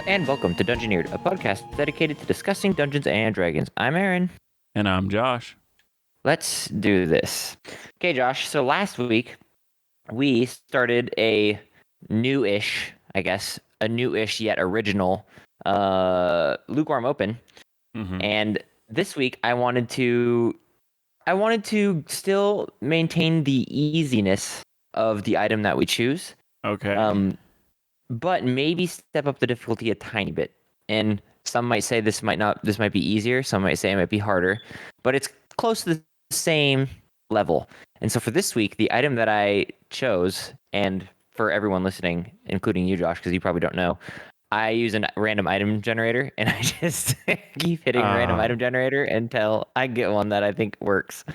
and welcome to Dungeoneered, a podcast dedicated to discussing Dungeons and Dragons. I'm Aaron. And I'm Josh. Let's do this. Okay, Josh. So last week we started a new-ish, yet original Lukewarm Open, and this week I wanted to still maintain the easiness of the item that we choose. Okay. But maybe step up the difficulty a tiny bit. And some might say this might be easier. Some might say it might be harder, but it's close to the same level. And so for this week, the item that I chose, and for everyone listening, including you, Josh, because you probably don't know, I use a random item generator, and I just keep hitting random item generator until I get one that I think works.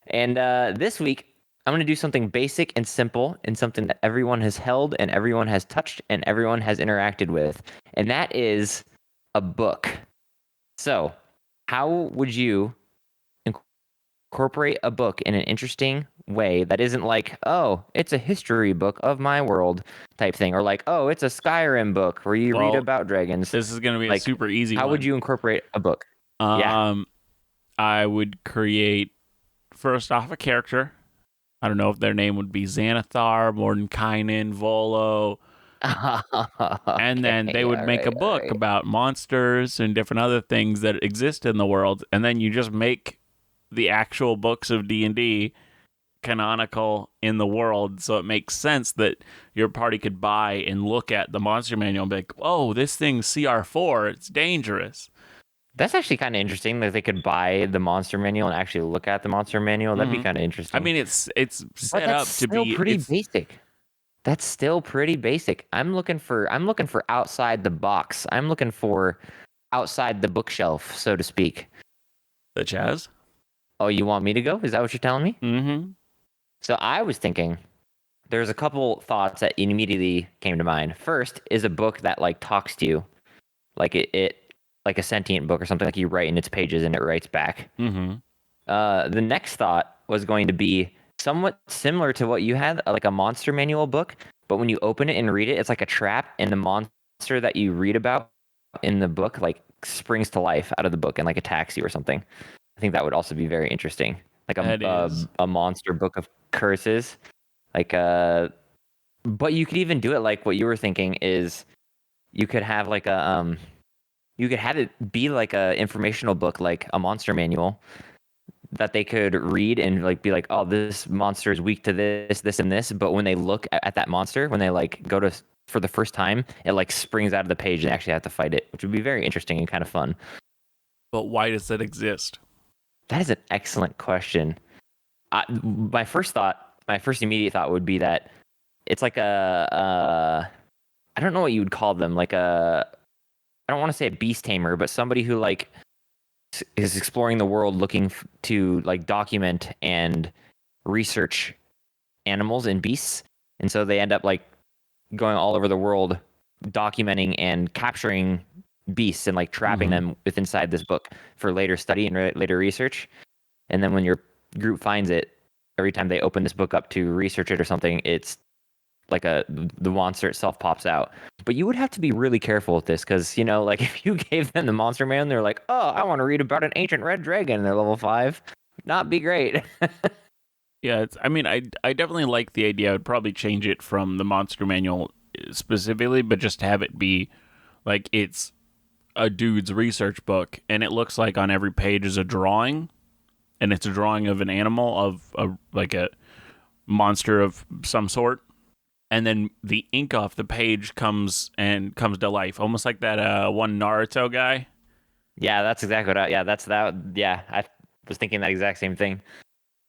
And this week, I'm going to do something basic and simple and something that everyone has held and everyone has touched and everyone has interacted with. And that is a book. So, how would you incorporate a book in an interesting way that isn't like, oh, it's a history book of my world type thing, or like, oh, it's a Skyrim book where you read about dragons? This is going to be a super easy one. How would you incorporate a book? I would create, first off, a character. I don't know if their name would be Xanathar, Mordenkainen, Volo. And then they would make a book about monsters and different other things that exist in the world. And then you just make the actual books of D&D canonical in the world. So it makes sense that your party could buy and look at the monster manual and be like, oh, this thing's CR4. It's dangerous. That's actually kind of interesting that they could buy the monster manual and actually look at the monster manual. That'd be kind of interesting. I mean, it's set up to be pretty basic. That's still pretty basic. I'm looking for outside the box. I'm looking for outside the bookshelf, so to speak. The Chaz? Oh, you want me to go? Is that what you're telling me? Mm-hmm. So I was thinking there's a couple thoughts that immediately came to mind. First is a book that like talks to you. Like it like a sentient book or something, like you write in its pages and it writes back. The next thought was going to be somewhat similar to what you had, like a monster manual book, but when you open it and read it, it's like a trap, and the monster that you read about in the book like springs to life out of the book and like attacks you or something. I think that would also be very interesting, like a monster book of curses, like but you could even do it like what you were thinking is you could have like a you could have it be like a informational book, like a monster manual that they could read and like be like, oh, this monster is weak to this, and this. But when they look at that monster, when they like go to for the first time, it like springs out of the page and actually have to fight it, which would be very interesting and kind of fun. But why does it exist? That is an excellent question. My first immediate thought would be that it's like I don't know what you would call them, like I don't want to say a beast tamer, but somebody who like is exploring the world looking to like document and research animals and beasts. And so they end up like going all over the world documenting and capturing beasts and like trapping them inside this book for later study and later research. And then when your group finds it, every time they open this book up to research it or something, it's like the monster itself pops out. But you would have to be really careful with this because, you know, like if you gave them the monster man, they're like, oh, I want to read about an ancient red dragon and they're level 5. Not be great. Yeah, I definitely like the idea. I would probably change it from the monster manual specifically, but just have it be like it's a dude's research book and it looks like on every page is a drawing, and it's a drawing of an animal, of like a monster of some sort. And then the ink off the page comes to life, almost like that one Naruto guy. Yeah, that's exactly what I was thinking that exact same thing.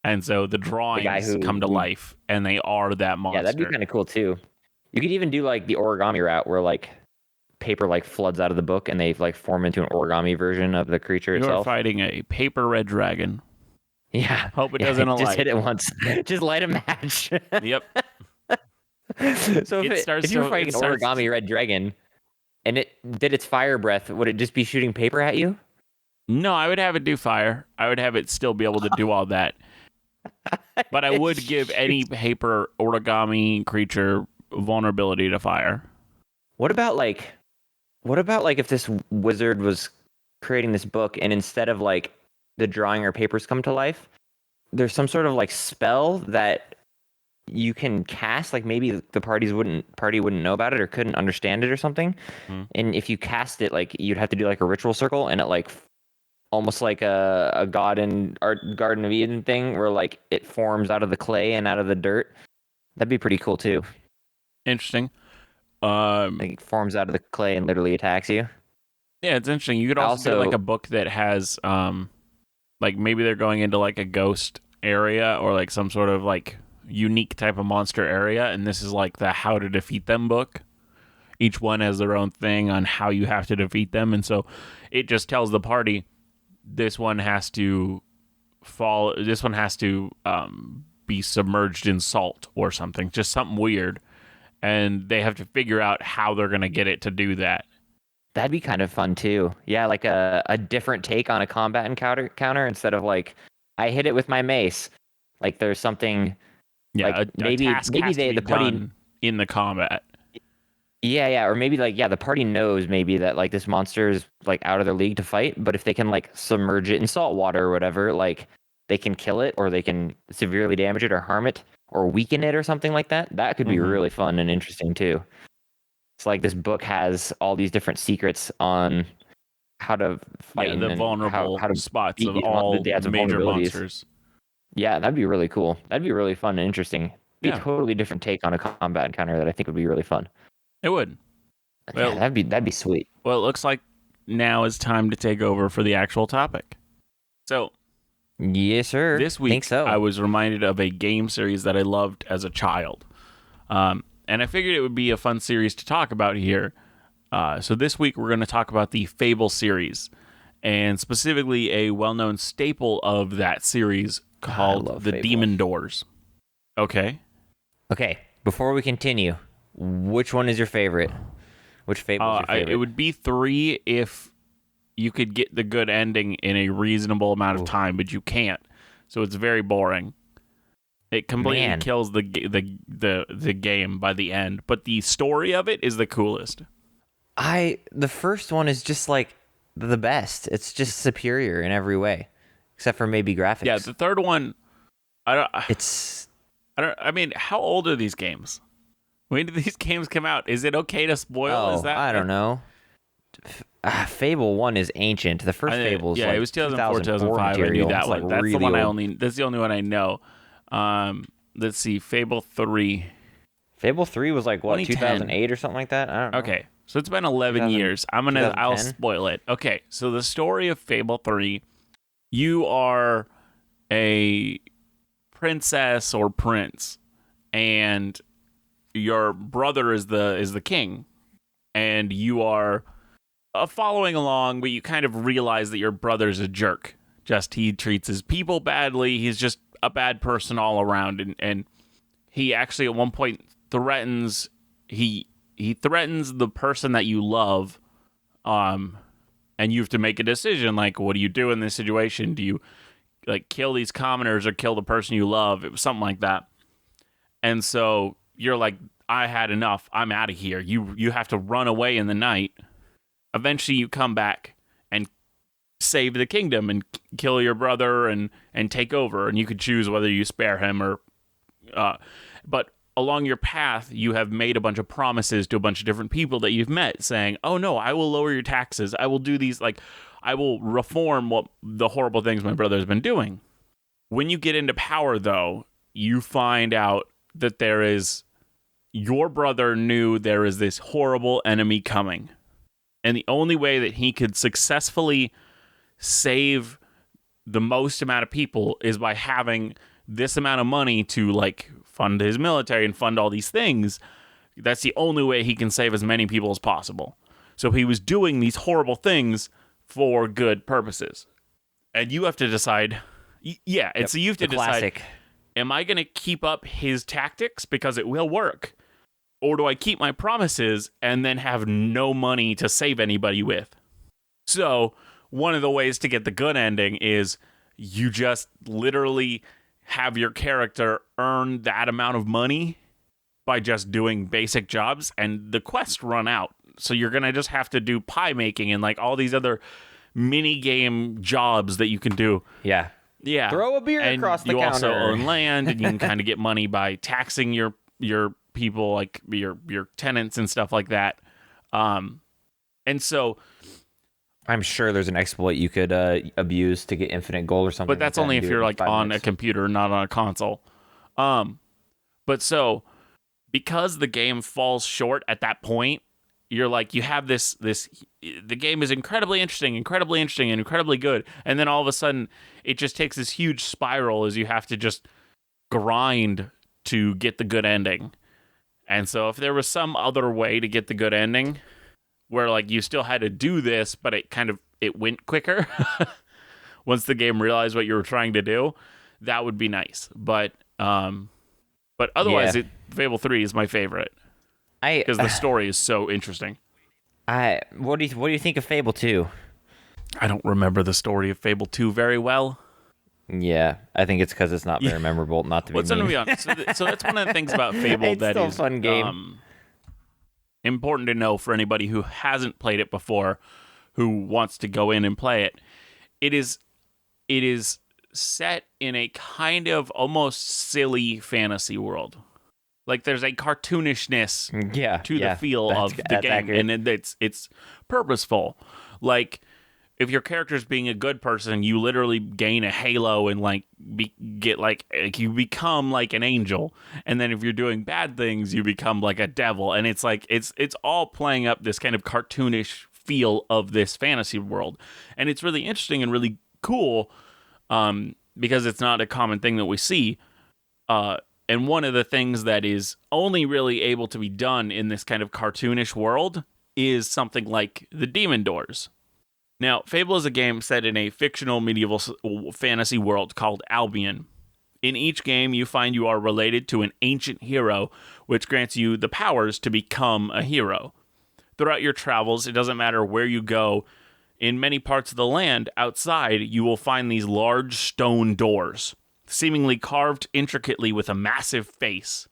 And so the drawings come to life, and they are that monster. Yeah, that'd be kind of cool too. You could even do like the origami route where like paper like floods out of the book and they like form into an origami version of the creature itself. You're fighting a paper red dragon. Yeah. Hope it doesn't alight. Just hit it once. Just light a match. Yep. So if you were fighting an origami red dragon and it did its fire breath, would it just be shooting paper at you? No, I would have it do fire. I would have it still be able to do all that. But I would give any paper origami creature vulnerability to fire. What about like what about like if this wizard was creating this book and instead of like the drawing or papers come to life, there's some sort of like spell that you can cast, like maybe the party wouldn't know about it or couldn't understand it or something. Mhm. And if you cast it, like you'd have to do like a ritual circle and it like almost like a God in art Garden of Eden thing where like it forms out of the clay and out of the dirt. That'd be pretty cool too. Interesting. Like it forms out of the clay and literally attacks you. Yeah, it's interesting. You could I also do like also a book that has like maybe they're going into like a ghost area or like some sort of like unique type of monster area, and this is like the how to defeat them book. Each one has their own thing on how you have to defeat them, and so it just tells the party this one has to fall. This one has to be submerged in salt or something, just something weird, and they have to figure out how they're gonna get it to do that. that'd be kind of fun too. Yeah, like a different take on a combat encounter instead of like I hit it with my mace. Like there's something Yeah, like a task maybe has to they be the party done in the combat. yeah, or maybe like yeah, the party knows maybe that like this monster is like out of their league to fight, but if they can like submerge it in salt water or whatever, like they can kill it or they can severely damage it or harm it or weaken it or something like that. That could be Mhm. really fun and interesting too. It's like this book has all these different secrets on how to fight Yeah, the and vulnerable how to spots beat of these all yeah, the major vulnerabilities. monsters. Yeah, that'd be really cool. That'd be really fun and interesting. Be a Yeah, totally different take on a combat encounter that I think would be really fun. it would. Yeah, Well, that'd be sweet. well, it looks like now is time to take over for the actual topic. So, Yes, sir. this Think week I so. was reminded of a game series that I loved as a child. And I figured it would be a fun series to talk about here. So, this week we're going to talk about the Fable series, and specifically a well known staple of that series I called love the Fable. Demon Doors. Okay. Okay, before we continue, which one is your favorite? Which Fable is your favorite? It would be 3 if you could get the good ending in a reasonable amount of Ooh. time, but you can't. So it's very boring. It completely Man. kills the game by the end, but the story of it is the coolest. The first one is just like the best. It's just superior in every way, except for maybe graphics. Yeah, the third one, I don't. It's I mean, how old are these games? When did these games come out? Is it okay to spoil? Is that I don't know. Fable 1 is ancient. The first Fable is yeah, like it was 2004, 2004 2005. I knew material. that It's one. like That's the really one old. That's the only one I know. Let's see, Fable 3. Fable 3 was like what 2010. 2008 or something like that. I don't know. Okay, so it's been 11 2000 years. I'll 2010? spoil it. Okay, so the story of Fable 3, you are a princess or prince, and your brother is the king, and you are following along, but you kind of realize that your brother's a jerk. Just he treats his people badly. He's just a bad person all around, and he actually at one point threatens he threatens the person that you love, and you have to make a decision like, what do you do in this situation? Do you like kill these commoners or kill the person you love? It was something like that. And so you're like, I had enough. I'm out of here. You have to run away in the night. Eventually you come back and save the kingdom and kill your brother and take over, and you could choose whether you spare him or but along your path you have made a bunch of promises to a bunch of different people that you've met saying, oh no, I will lower your taxes, I will do these, like I will reform what the horrible things my brother's been doing. When you get into power though, you find out that your brother knew there is this horrible enemy coming, and the only way that he could successfully save the most amount of people is by having this amount of money to like fund his military and fund all these things. That's the only way he can save as many people as possible. So he was doing these horrible things for good purposes. And you have to decide, yeah, and so you have to decide, classic. am I going to keep up his tactics because it will work? Or do I keep my promises and then have no money to save anybody with? So one of the ways to get the good ending is you just literally have your character earn that amount of money by just doing basic jobs, and the quests run out. so you're gonna just have to do pie making and like all these other mini game jobs that you can do. Yeah. Yeah. Throw a beer and across the you counter. also own land, and you can kind of get money by taxing your people, like your tenants and stuff like that. And so, I'm sure there's an exploit you could abuse to get infinite gold or something. but that's like that only and if do it you're in like 5 on minutes. a computer, not on a console. But so because the game falls short at that point, you're like, you have this the game is incredibly interesting, and incredibly good, and then all of a sudden it just takes this huge spiral as you have to just grind to get the good ending. And so if there was some other way to get the good ending where like you still had to do this, but it went quicker once the game realized what you were trying to do, that would be nice. But otherwise, Fable 3 is my favorite because the story is so interesting. What do you think of Fable 2? I don't remember the story of Fable 2 very well. Yeah, I think it's because it's not very memorable. Not to be mean. Be honest. So that's one of the things about Fable It's that still is a fun game. Important to know for anybody who hasn't played it before, who wants to go in and play it. It is set in a kind of almost silly fantasy world. Like there's a cartoonishness to the feel of the game, accurate. and it's purposeful. Like if your character's being a good person, you literally gain a halo and like you become like an angel. And then if you're doing bad things, you become like a devil. And it's like it's all playing up this kind of cartoonish feel of this fantasy world, and it's really interesting and really cool because it's not a common thing that we see. And one of the things that is only really able to be done in this kind of cartoonish world is something like the Demon Doors. Now, Fable is a game set in a fictional medieval fantasy world called Albion. In each game, you find you are related to an ancient hero, which grants you the powers to become a hero. Throughout your travels, it doesn't matter where you go. In many parts of the land outside, you will find these large stone doors, seemingly carved intricately with a massive face.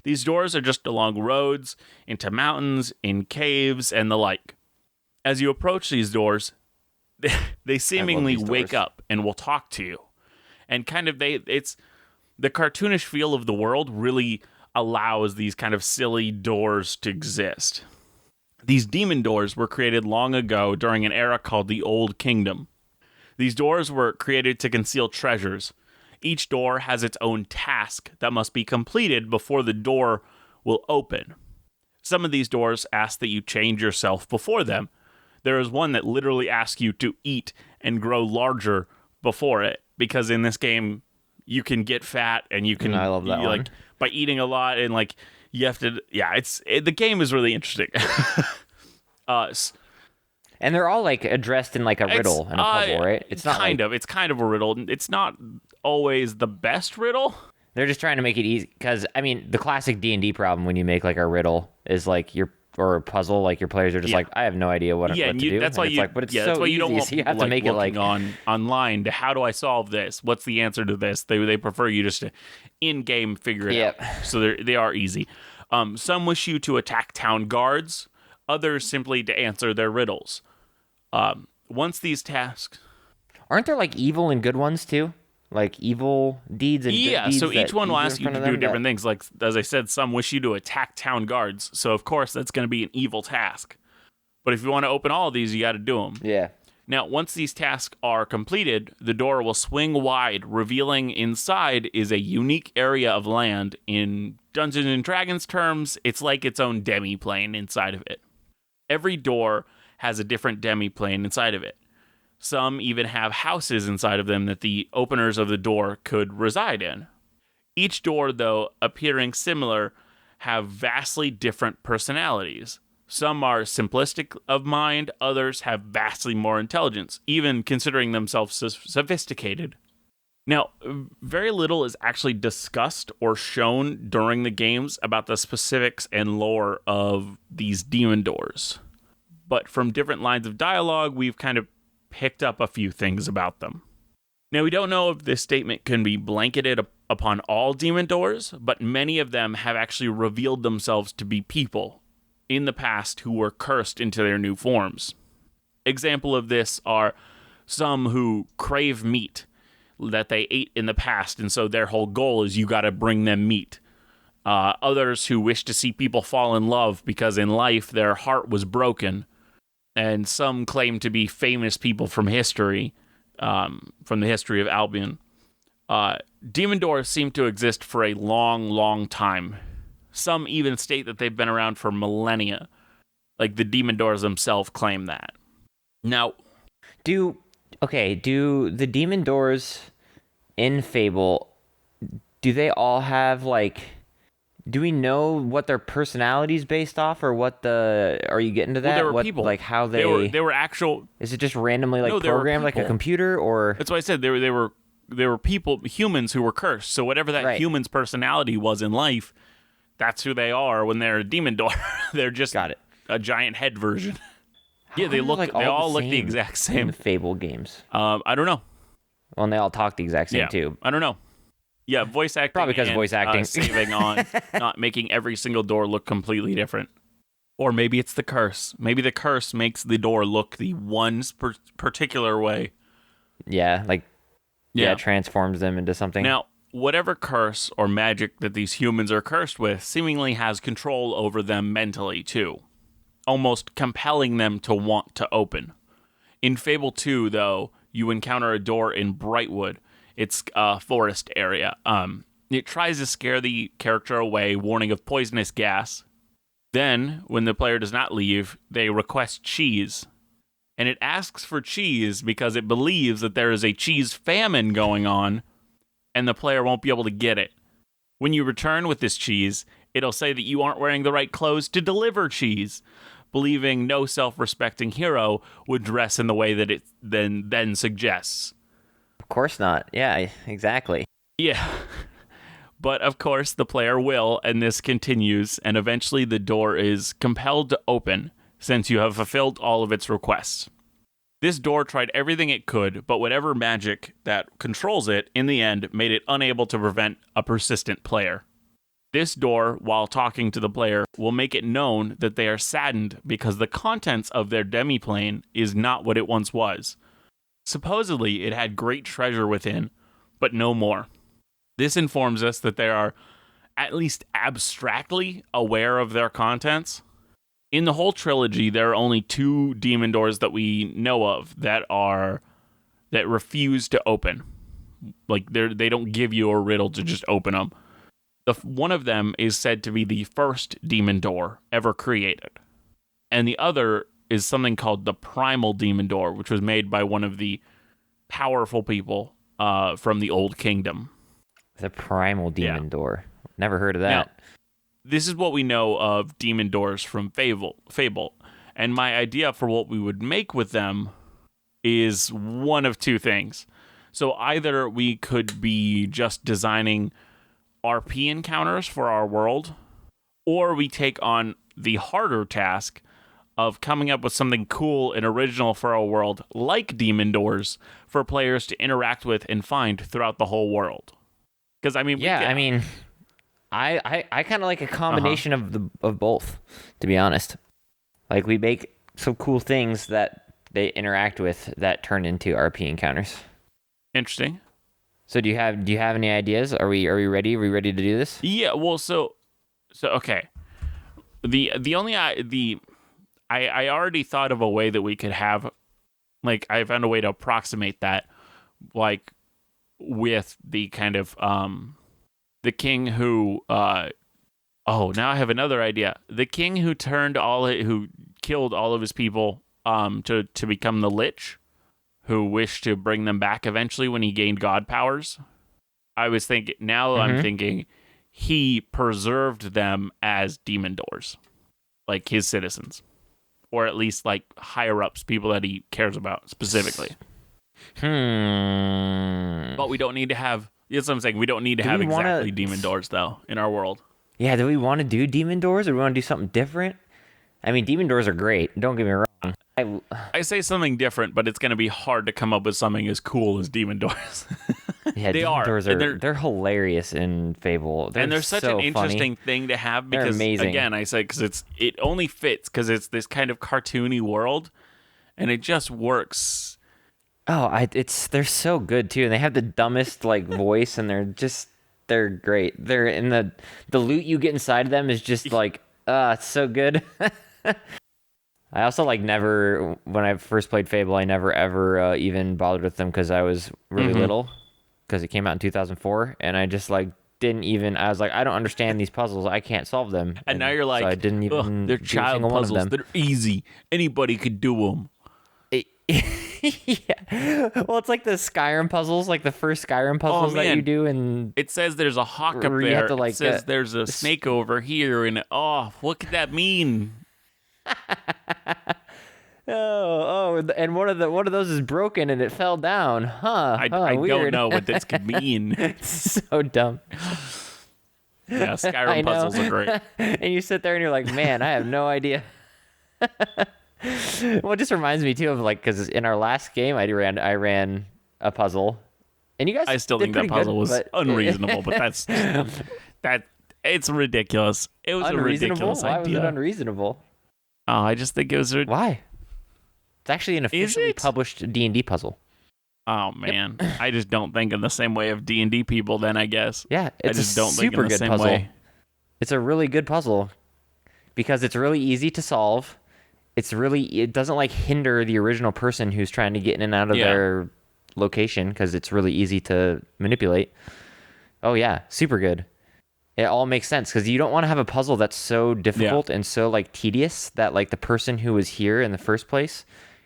These doors are just along roads, into mountains, in caves, and the like. As you approach these doors, they seemingly wake up and will talk to you. And kind of it's the cartoonish feel of the world really allows these kind of silly doors to exist. These demon doors were created long ago during an era called the Old Kingdom. These doors were created to conceal treasures. Each door has its own task that must be completed before the door will open. Some of these doors ask that you change yourself before them. There is one that literally asks you to eat and grow larger before it, because in this game you can get fat and you can I love that one. like by eating a lot, and like you have to the game is really interesting. And they're all like addressed in like a riddle and a puzzle, right? It's kind of a riddle. It's not always the best riddle. They're just trying to make it easy because I mean the classic D&D problem when you make like a riddle is like or a puzzle, like your players are just like, I have no idea what to do. That's why but it's so that's why you don't easy, want so you have to make it like online to how do I solve this? What's the answer to this? They prefer you just to in-game figure it out. So they are easy. Some wish you to attack town guards, others simply to answer their riddles. Once these tasks, aren't there like evil and good ones too? Like evil deeds and good deeds. So each one will ask you to do different things. things. Like, as I said, some wish you to attack town guards. So, of course, that's going to be an evil task. But if you want to open all of these, you got to do them. Yeah. Now, once these tasks are completed, the door will swing wide, revealing inside is a unique area of land. In Dungeons and Dragons terms, it's like its own demi-plane inside of it. Every door has a different demi-plane inside of it. Some even have houses inside of them that the openers of the door could reside in. Each door, though, appearing similar, have vastly different personalities. Some are simplistic of mind, others have vastly more intelligence, even considering themselves sophisticated. Now, very little is actually discussed or shown during the games about the specifics and lore of these demon doors. But from different lines of dialogue, we've kind of picked up a few things about them. Now, we don't know if this statement can be blanketed upon all demon doors, but many of them have actually revealed themselves to be people in the past who were cursed into their new forms. Example of this are some who crave meat that they ate in the past, and so their whole goal is you got to bring them meat. Others who wish to see people fall in love because in life their heart was broken, and some claim to be famous people from history, from the history of Albion. Demon doors seem to exist for a long, long time. Some even state that they've been around for millennia. Like the demon doors themselves claim that. Now, do the demon doors in Fable, do they all have like, do we know what their personality's based off, or what are you getting to that? Well, there were what, people. Like how they were actual. Is it just randomly like No, they were programmed like a people. computer, or? That's why I said they were people, humans who were cursed. So whatever that human's personality was in life, that's who they are when they're a demon door. They're just a giant head version. Yeah, they look. They all look the exact same in the Fable games. I don't know. Well, and they all talk the exact same too. I don't know. Yeah, voice acting. Probably because of voice acting. Saving on not making every single door look completely different. Or maybe it's the curse. Maybe the curse makes the door look the one particular way. Yeah, transforms them into something. Now, whatever curse or magic that these humans are cursed with seemingly has control over them mentally too, almost compelling them to want to open. In Fable 2, though, you encounter a door in Brightwood. It's a forest area. It tries to scare the character away, warning of poisonous gas. Then, when the player does not leave, they request cheese. And it asks for cheese because it believes that there is a cheese famine going on, and the player won't be able to get it. When you return with this cheese, it'll say that you aren't wearing the right clothes to deliver cheese, believing no self-respecting hero would dress in the way that it then suggests. Of course not. Yeah, exactly. Yeah. But of course, the player will, and this continues, and eventually the door is compelled to open, since you have fulfilled all of its requests. This door tried everything it could, but whatever magic that controls it, in the end, made it unable to prevent a persistent player. This door, while talking to the player, will make it known that they are saddened because the contents of their demiplane is not what it once was. Supposedly, it had great treasure within, but no more. This informs us that they are at least abstractly aware of their contents. In the whole trilogy, there are only 2 demon doors that we know of that refuse to open. Like they don't give you a riddle to just open them. One of them is said to be the first demon door ever created. And the other is something called the primal demon door, which was made by one of the powerful people from the Old Kingdom. The primal demon door. Never heard of that. Now, this is what we know of demon doors from Fable. And my idea for what we would make with them is one of 2 things. So either we could be just designing RP encounters for our world, or we take on the harder task of coming up with something cool and original for our world, like demon doors, for players to interact with and find throughout the whole world. Because I kind of like a combination of both, to be honest. Like we make some cool things that they interact with that turn into RP encounters. Interesting. So do you have any ideas? Are we ready? Are we ready to do this? Yeah. Well, so okay. I already thought of a way that we could have, like, I found a way to approximate that, like, with the kind of the king who now I have another idea. The king who who killed all of his people to become the Lich, who wished to bring them back eventually when he gained god powers. I'm thinking he preserved them as demon doors, like his citizens, or at least like higher ups, people that he cares about specifically. But we don't need to have. That's what I'm saying. We don't need to have exactly demon doors though in our world. Yeah. Do we want to do demon doors, or do we want to do something different? I mean, demon doors are great. Don't get me wrong. I say something different, but it's going to be hard to come up with something as cool as demon doors. Yeah, They demon are. doors And are they're hilarious in Fable. they're such so an interesting funny. thing to have They're because, amazing. again, I said because it only fits because it's this kind of cartoony world, and it just works. Oh, they're so good too, and they have the dumbest like voice, and they're great. They're in the loot you get inside of them is just like it's so good. I also like never when I first played Fable, I never ever even bothered with them because I was really little because it came out in 2004, and I just like didn't even. I was like, I don't understand these puzzles. I can't solve them. And now you're like, so I didn't ugh, even they're do a child single one of puzzles. them. They're easy. Anybody could do them. Yeah. Well, it's like the Skyrim puzzles, like the first Skyrim puzzles that you man. do, and It says there's a hawk up where you there. have to, like, It says there's a snake over here, and what could that mean? and one of those is broken and it fell down. I don't Weird. know what this could mean. It's so dumb. Yeah, I Skyrim know. puzzles are great. And you sit there and you're like, man, I have no idea. Well, it just reminds me too of like because in our last game I ran a puzzle, and you guys I still did think that pretty puzzle good, was but- unreasonable, but that it's ridiculous. It was a unreasonable. ridiculous Why was idea. it unreasonable? Oh, I just think it was. Why? It's actually an officially it? published D&D puzzle. Oh man, I just don't think in the same way of D&D people. Then I guess. Yeah, it's I just a don't think in super the good same puzzle. way. It's a really good puzzle because it's really easy to solve. It doesn't like hinder the original person who's trying to get in and out of their location because it's really easy to manipulate. Oh yeah, super good. It all makes sense because you don't want to have a puzzle that's so difficult and so like tedious that like the person who was here in the first place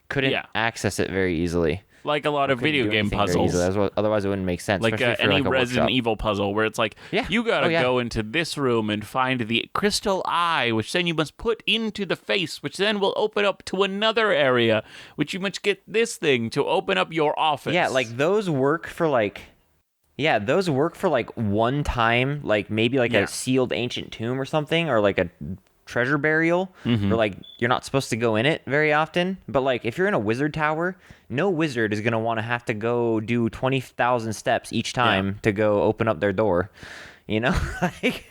couldn't access it very easily. Like a lot of video game puzzles. Otherwise, it wouldn't make sense. Like especially for, any like, a Resident workshop. Evil puzzle where it's like, you gotta go into this room and find the crystal eye, which then you must put into the face, which then will open up to another area, which you must get this thing to open up your office. Yeah, like those work for like... Yeah, those work for like one time, like maybe like a sealed ancient tomb or something, or like a treasure burial, where like you're not supposed to go in it very often. But like if you're in a wizard tower, no wizard is gonna want to have to go do 20,000 steps each time to go open up their door, you know, like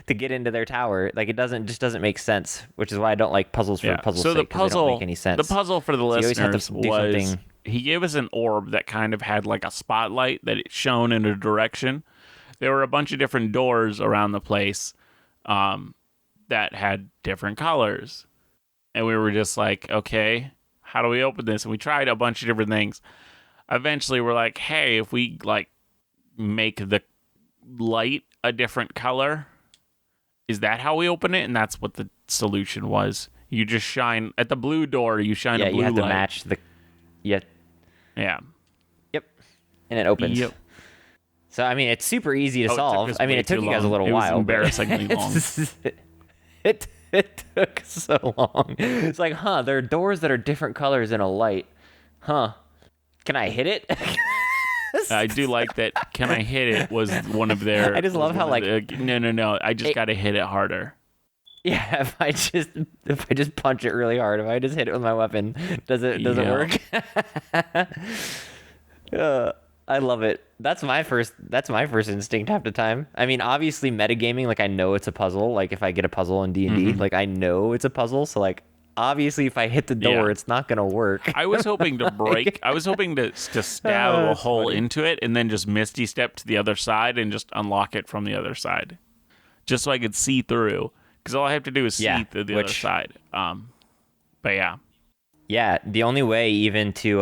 to get into their tower. Like it doesn't make sense, which is why I don't like puzzles for puzzles' so sake, 'cause they don't make any sense. The puzzle for the So you always have to listeners do was something. he gave us an orb that kind of had like a spotlight that it shone in a direction. There were a bunch of different doors around the place that had different colors. And we were just like, okay, how do we open this? And we tried a bunch of different things. Eventually we're like, hey, if we like make the light a different color, is that how we open it? And that's what the solution was. You just shine at the blue door, you shine a blue light. Yeah, you have to match the... Yeah. Yeah. Yep. And it opens. Yep. So, I mean, it's super easy to Oh, it took solve. us I mean, way it took too you guys a long. little It was while. but embarrassingly long. It took so long. It's like, there are doors that are different colors in a light. Can I hit it? I do like that. Can I hit it? Was one of their. I just love how, like... no. I just got to hit it harder. Yeah, if I just punch it really hard, if I just hit it with my weapon, does it work? I love it. That's my first instinct half the time. I mean, obviously metagaming, like I know it's a puzzle. Like if I get a puzzle in D&D, like I know it's a puzzle. So like obviously if I hit the door, it's not gonna work. I was hoping to break. I was hoping to stab a hole into it and then just misty step to the other side and just unlock it from the other side, just so I could see through. Because all I have to do is see through the other side. But yeah. Yeah, the only way even to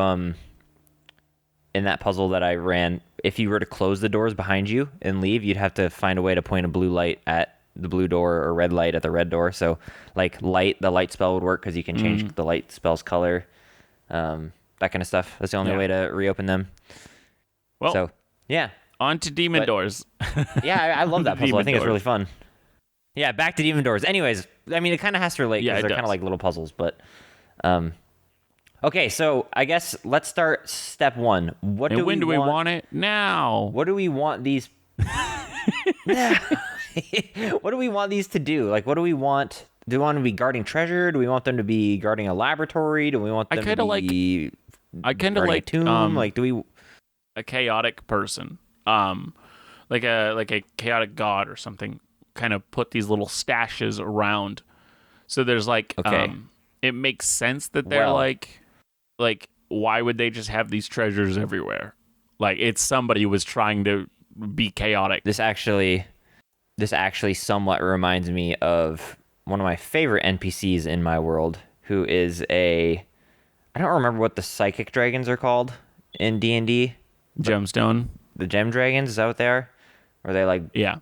in that puzzle that I ran, if you were to close the doors behind you and leave, you'd have to find a way to point a blue light at the blue door or red light at the red door. So like the light spell would work because you can change the light spell's color, that kind of stuff. That's the only way to reopen them. Well, so yeah, on to demon doors. Yeah, I love that puzzle. I think it's really fun. Yeah, back to demon doors. Anyways, I mean, it kind of has to relate because they're kind of like little puzzles, but okay, so I guess let's start step one. When do we want it? Now. What do we want these? What do we want these to do? Like, what do we want? Do we want them to be guarding treasure? Do we want them to be guarding a laboratory? Do we want them to be I kind of like a tomb? Like, do we? a chaotic person, like a chaotic god or something, kind of put these little stashes around. So there's like, Okay. it makes sense that they're Well, like, why would they just have these treasures everywhere? Like, it's somebody who was trying to be chaotic. this actually somewhat reminds me of one of my favorite NPCs in my world, who is a I don't remember what the psychic dragons are called in D&D. Gemstone. The gem dragons, is that what they are? Or they like Yeah.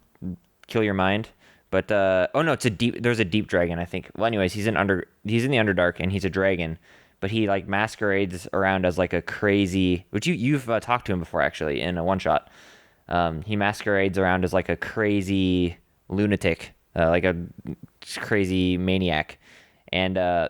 kill your mind? But oh no, there's a deep dragon, I think. Well, anyways, he's in the Underdark and he's a dragon, but he like masquerades around as like a crazy, which you've talked to him before actually in a one shot. He masquerades around as like a crazy lunatic, like a crazy maniac, and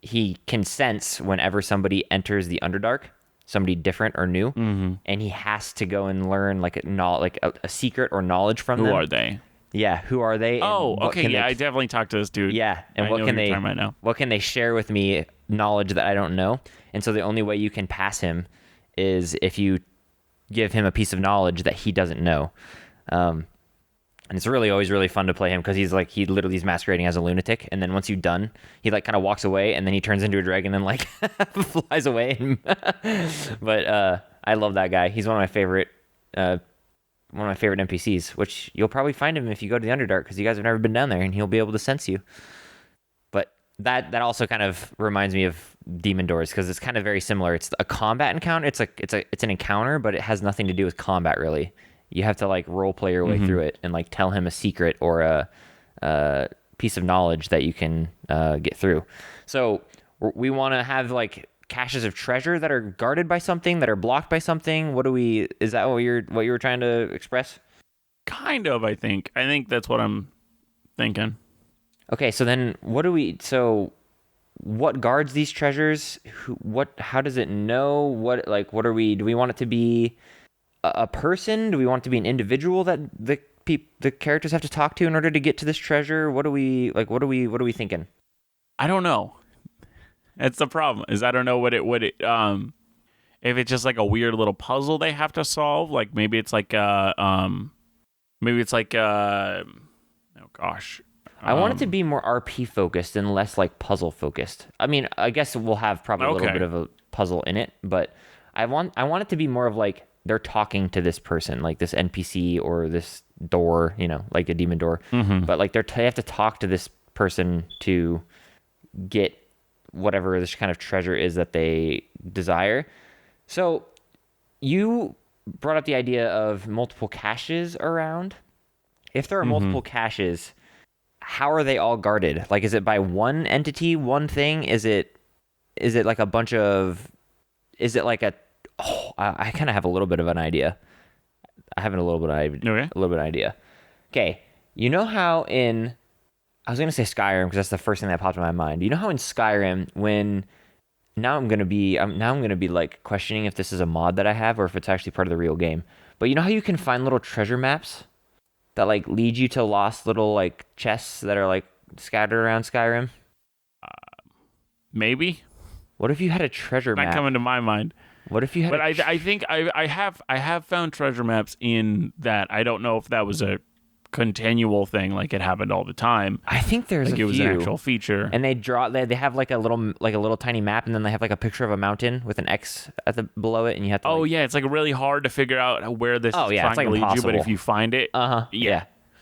he can sense whenever somebody enters the Underdark, somebody different or new, and he has to go and learn like a secret or knowledge from Who them. are they? Yeah, who are they? And Oh, what okay. can Yeah, they, I definitely talked to this dude. yeah, and I what know can who you're they talking about now. what can they share with me knowledge that I don't know? And so the only way you can pass him is if you give him a piece of knowledge that he doesn't know. And it's really always really fun to play him because he literally is masquerading as a lunatic, and then once you're done, he like kind of walks away, and then he turns into a dragon and like flies away. But I love that guy. He's one of my favorite NPCs, which you'll probably find him if you go to the Underdark because you guys have never been down there, and he'll be able to sense you. But that also kind of reminds me of Demon Doors because it's kind of very similar. It's a combat encounter. It's an encounter, but it has nothing to do with combat really. You have to like role play your way through it and like tell him a secret or a piece of knowledge that you can get through. So we want to have like caches of treasure that are guarded by something, that are blocked by something. Is that what you were trying to express? Kind of, I think. I think that's what I'm thinking. Okay, so then what guards these treasures? How does it know? Do we want it to be a person? Do we want it to be an individual that the characters have to talk to in order to get to this treasure? What are we thinking? I don't know. That's the problem. Is I don't know what it if it's just like a weird little puzzle they have to solve. Like maybe it's like oh gosh. I want it to be more RP focused and less like puzzle focused. I mean, I guess we'll have probably a little bit of a puzzle in it, but I want it to be more of like they're talking to this person, like this NPC or this door, like a demon door. But like they have to talk to this person to get whatever this kind of treasure is that they desire. So you brought up the idea of multiple caches around. If there are multiple caches, how are they all guarded? Like, is it by one entity, one thing? Is it like a bunch of? Is it like a? Oh, I kind of have a little bit of an idea. I have a little bit of idea. Okay, you know how in I was gonna say Skyrim because that's the first thing that popped in my mind. You know how in Skyrim when I'm gonna be like questioning if this is a mod that I have or if it's actually part of the real game. But you know how you can find little treasure maps that like lead you to lost little like chests that are like scattered around Skyrim? Maybe. What if you had a treasure map? Not coming to my mind. What if you had? But I think I have found treasure maps in that. I don't know if that was a continual thing, like it happened all the time. I think there's like a it was few. an actual feature. And they have like a little tiny map, and then they have like a picture of a mountain with an X below it, and you have to. Oh yeah, it's like really hard to figure out where this is trying to lead you. But if you find it,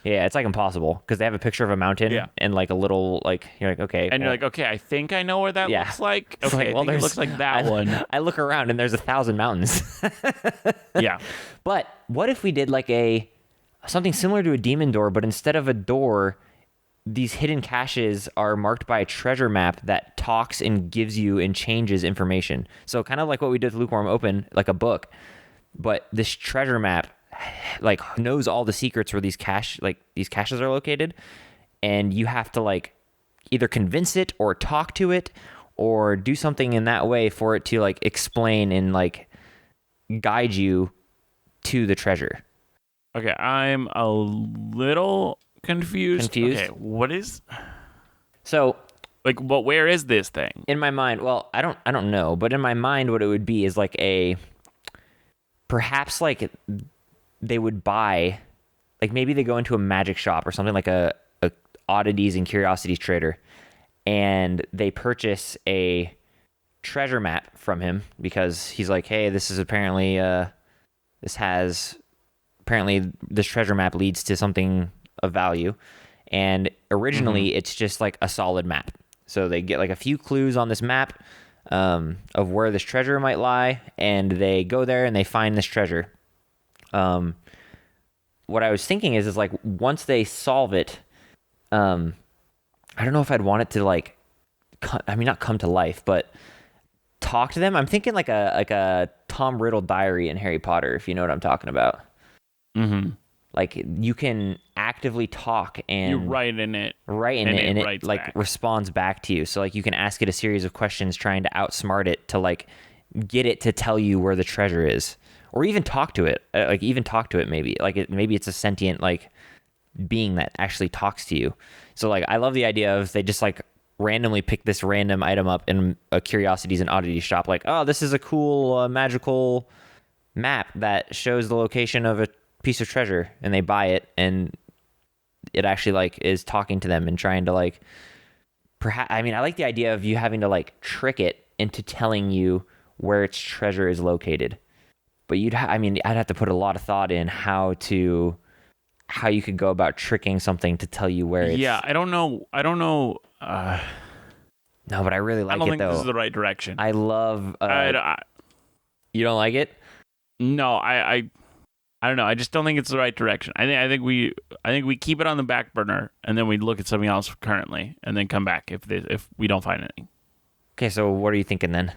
yeah, it's like impossible because they have a picture of a mountain and like a little like you're like okay, and you're like okay, I think I know where that looks like. It's okay, like, it looks like that one. I look around and there's 1,000 mountains. Yeah, but what if we did like something similar to a demon door, but instead of a door, these hidden caches are marked by a treasure map that talks and gives you and changes information. So kind of like what we did with Lukewarm Open, like a book, but this treasure map like knows all the secrets where these caches are located, and you have to like either convince it or talk to it or do something in that way for it to like explain and like guide you to the treasure. Okay, I'm a little confused. Okay, what is? So, like, but where is this thing? In my mind, well, I don't know, but in my mind, what it would be is like perhaps like they would buy, like maybe they go into a magic shop or something like a oddities and curiosities trader, and they purchase a treasure map from him because he's like, hey, this is apparently this has apparently this treasure map leads to something of value. And originally it's just like a solid map. So they get like a few clues on this map of where this treasure might lie, and they go there and they find this treasure. What I was thinking is like once they solve it, I don't know if I'd want it to like, I mean, not come to life, but talk to them. I'm thinking like a Tom Riddle diary in Harry Potter, if you know what I'm talking about. Mm-hmm. Like you can actively talk and You write in it, and it writes like back. responds back to you. So like you can ask it a series of questions trying to outsmart it to like get it to tell you where the treasure is, or even talk to it. Like even talk to it maybe. Like maybe it's a sentient like being that actually talks to you. So like I love the idea of they just like randomly pick this random item up in a curiosities and oddities shop. Like, oh, this is a cool magical map that shows the location of a piece of treasure, and they buy it, and it actually like is talking to them and trying to like perhaps, I mean, I like the idea of you having to like trick it into telling you where its treasure is located. But I mean, I'd have to put a lot of thought in how you could go about tricking something to tell you where it's. Yeah, I don't know. No, but I really like I don't it think though. this is the right direction. I love. I You don't like it? no, I don't know. I just don't think it's the right direction. I think we keep it on the back burner, and then we look at something else currently, and then come back if we don't find anything. Okay, so what are you thinking then?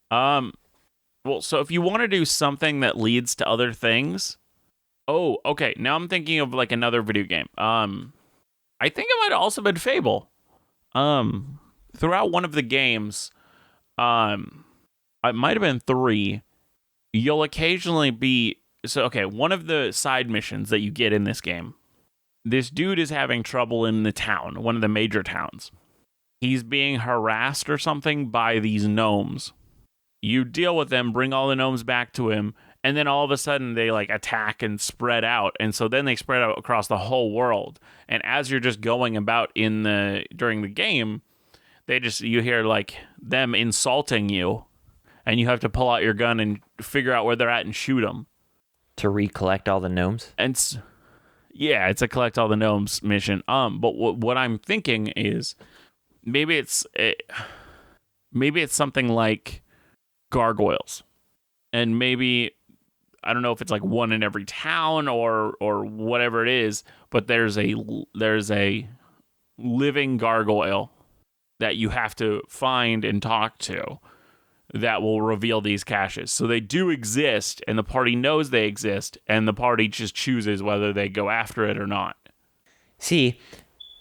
Well, so if you want to do something that leads to other things, oh, okay. Now I'm thinking of like another video game. I think it might have also been Fable. Throughout one of the games, it might have been 3. You'll occasionally be one of the side missions that you get in this game, this dude is having trouble in the town, one of the major towns. He's being harassed or something by these gnomes. You deal with them, bring all the gnomes back to him, and then all of a sudden they like attack and spread out, and so then they spread out across the whole world. And as you're just going about during the game, you hear like them insulting you, and you have to pull out your gun and figure out where they're at and shoot them. To recollect all the gnomes? And yeah, it's a collect all the gnomes mission. But what I'm thinking is maybe it's something like gargoyles, and maybe I don't know if it's like one in every town or whatever it is, but there's a living gargoyle that you have to find and talk to that will reveal these caches. So they do exist, and the party knows they exist, and the party just chooses whether they go after it or not. See,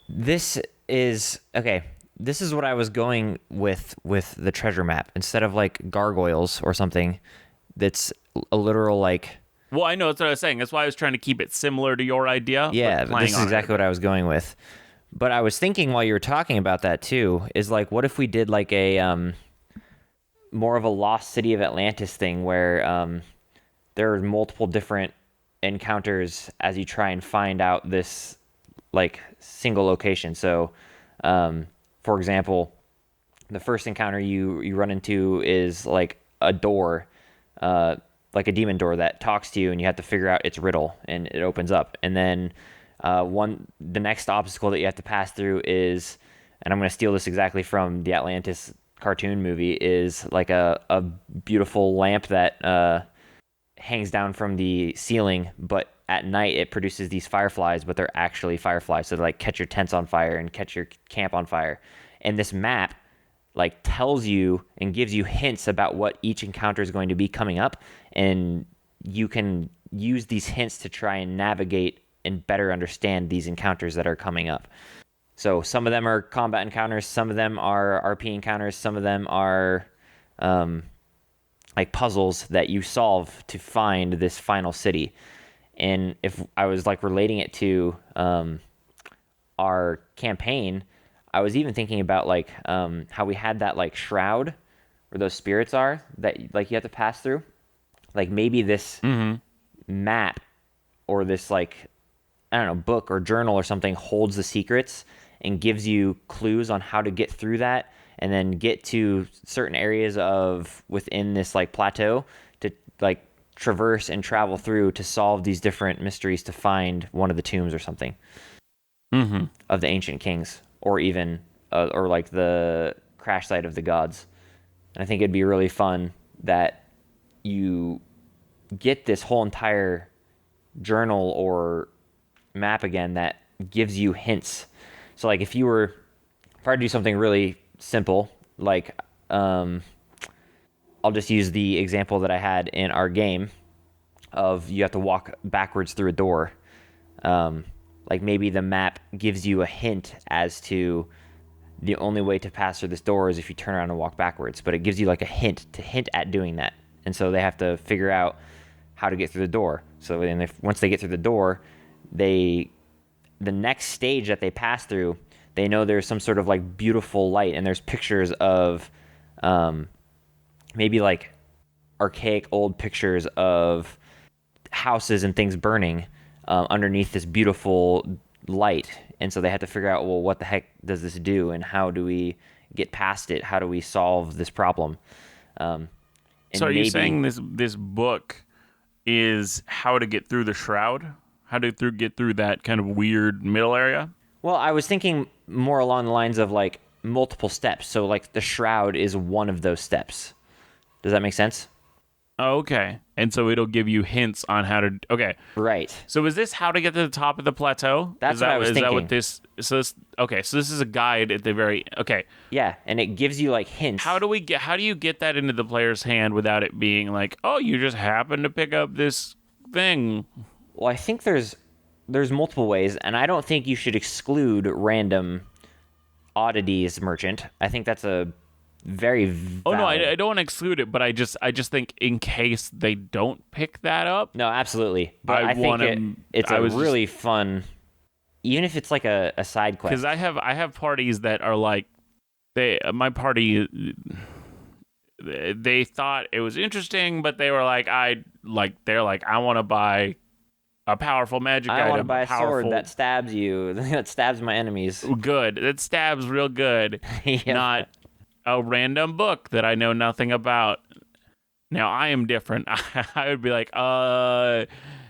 this is okay. This is what I was going with the treasure map. Instead of like gargoyles or something, that's a literal like. Well, I know, that's what I was saying. That's why I was trying to keep it similar to your idea. Yeah, this is exactly what I was going with. But I was thinking while you were talking about that too, is like, what if we did like a more of a Lost City of Atlantis thing where there are multiple different encounters as you try and find out this like single location. So, for example, the first encounter you run into is like a door, like a demon door that talks to you, and you have to figure out its riddle, and it opens up. And then the next obstacle that you have to pass through is, and I'm going to steal this exactly from the Atlantis cartoon movie, is like a beautiful lamp that hangs down from the ceiling, but at night it produces these fireflies, but they're actually fireflies, so they like catch your tents on fire and catch your camp on fire. And this map like tells you and gives you hints about what each encounter is going to be coming up, and you can use these hints to try and navigate and better understand these encounters that are coming up. So some of them are combat encounters, some of them are RP encounters, some of them are like puzzles that you solve to find this final city. And if I was like relating it to our campaign, I was even thinking about like how we had that like shroud where those spirits are that like you have to pass through. Like maybe this Mm-hmm. map or this like I don't know book or journal or something holds the secrets and gives you clues on how to get through that and then get to certain areas of within this like plateau to like traverse and travel through to solve these different mysteries to find one of the tombs or something Mm-hmm. of the ancient kings or even or like the crash site of the gods. And I think it'd be really fun that you get this whole entire journal or map again that gives you hints. So like if I were to do something really simple, like I'll just use the example that I had in our game of you have to walk backwards through a door. Um, like maybe the map gives you a hint as to the only way to pass through this door is if you turn around and walk backwards, but it gives you like a hint at doing that. And so they have to figure out how to get through the door. So then if once they get through the door, the next stage that they pass through, they know there's some sort of like beautiful light and there's pictures of maybe like archaic old pictures of houses and things burning underneath this beautiful light. And so they have to figure out, well, what the heck does this do, and how do we get past it? How do we solve this problem? And So are you maybe, saying this book is how to get through the shroud? How to get through that kind of weird middle area? well, I was thinking more along the lines of like multiple steps. So like the shroud is one of those steps. Does that make sense? Oh, okay. And so it'll give you hints on how to. Okay. Right. So is this how to get to the top of the plateau? That's is what that, I was is that thinking. what this? So this. Okay. So this is a guide at the very. Okay. Yeah, and it gives you like hints. How do you get that into the player's hand without it being like, oh, you just happen to pick up this thing? Well, I think there's multiple ways, and I don't think you should exclude random oddities merchant. I think that's a very valid. Oh no, I don't want to exclude it, but I just think in case they don't pick that up. No, absolutely. But I think it's a really fun, even if it's like a side quest. Because I have parties that are like, my party, they thought it was interesting, but they were like, I want to buy a powerful magic item. I want to buy a sword that stabs you, that stabs my enemies. Good, that stabs real good. Yeah. Not a random book that I know nothing about. Now I am different. I would be like,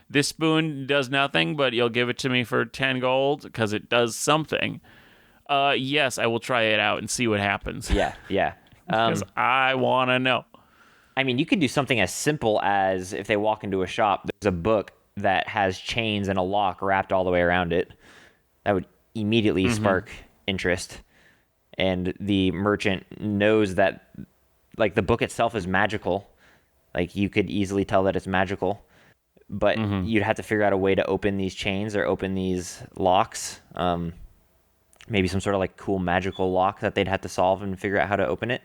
this spoon does nothing, but you'll give it to me for 10 gold because it does something. Yes, I will try it out and see what happens. Yeah. Because I want to know. I mean, you could do something as simple as if they walk into a shop, there's a book that has chains and a lock wrapped all the way around it. That would immediately spark interest. And the merchant knows that, like, the book itself is magical. Like, you could easily tell that it's magical. But you'd have to figure out a way to open these chains or open these locks. Maybe some sort of, like, cool magical lock that they'd have to solve and figure out how to open it.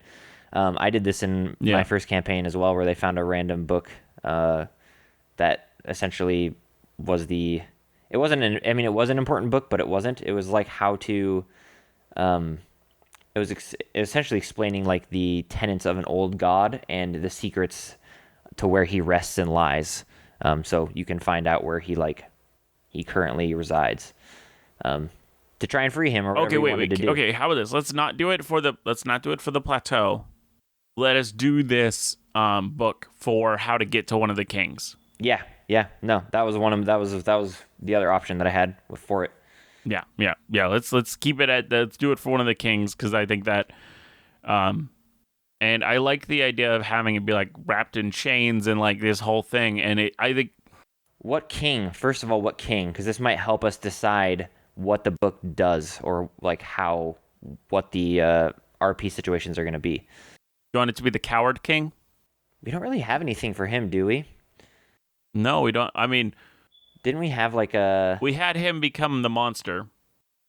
I did this in my first campaign as well, where they found a random book that essentially was it wasn't it was an important book, but it wasn't. It was like how to... It was essentially explaining like the tenets of an old god and the secrets to where he rests and lies. So you can find out where he currently resides, to try and free him or whatever you wanted to do. Okay, how about this? Let's not do it for the plateau. Let us do this book for how to get to one of the kings. Yeah. No, that was the other option that I had for it. Yeah. Let's keep it let's do it for one of the kings, because I think that, and I like the idea of having it be like wrapped in chains and like this whole thing. And I think, what king? First of all, what king? Because this might help us decide what the book does or like what the RP situations are going to be. You want it to be the Coward King? We don't really have anything for him, do we? No, we don't. I mean, didn't we have like we had him become the monster.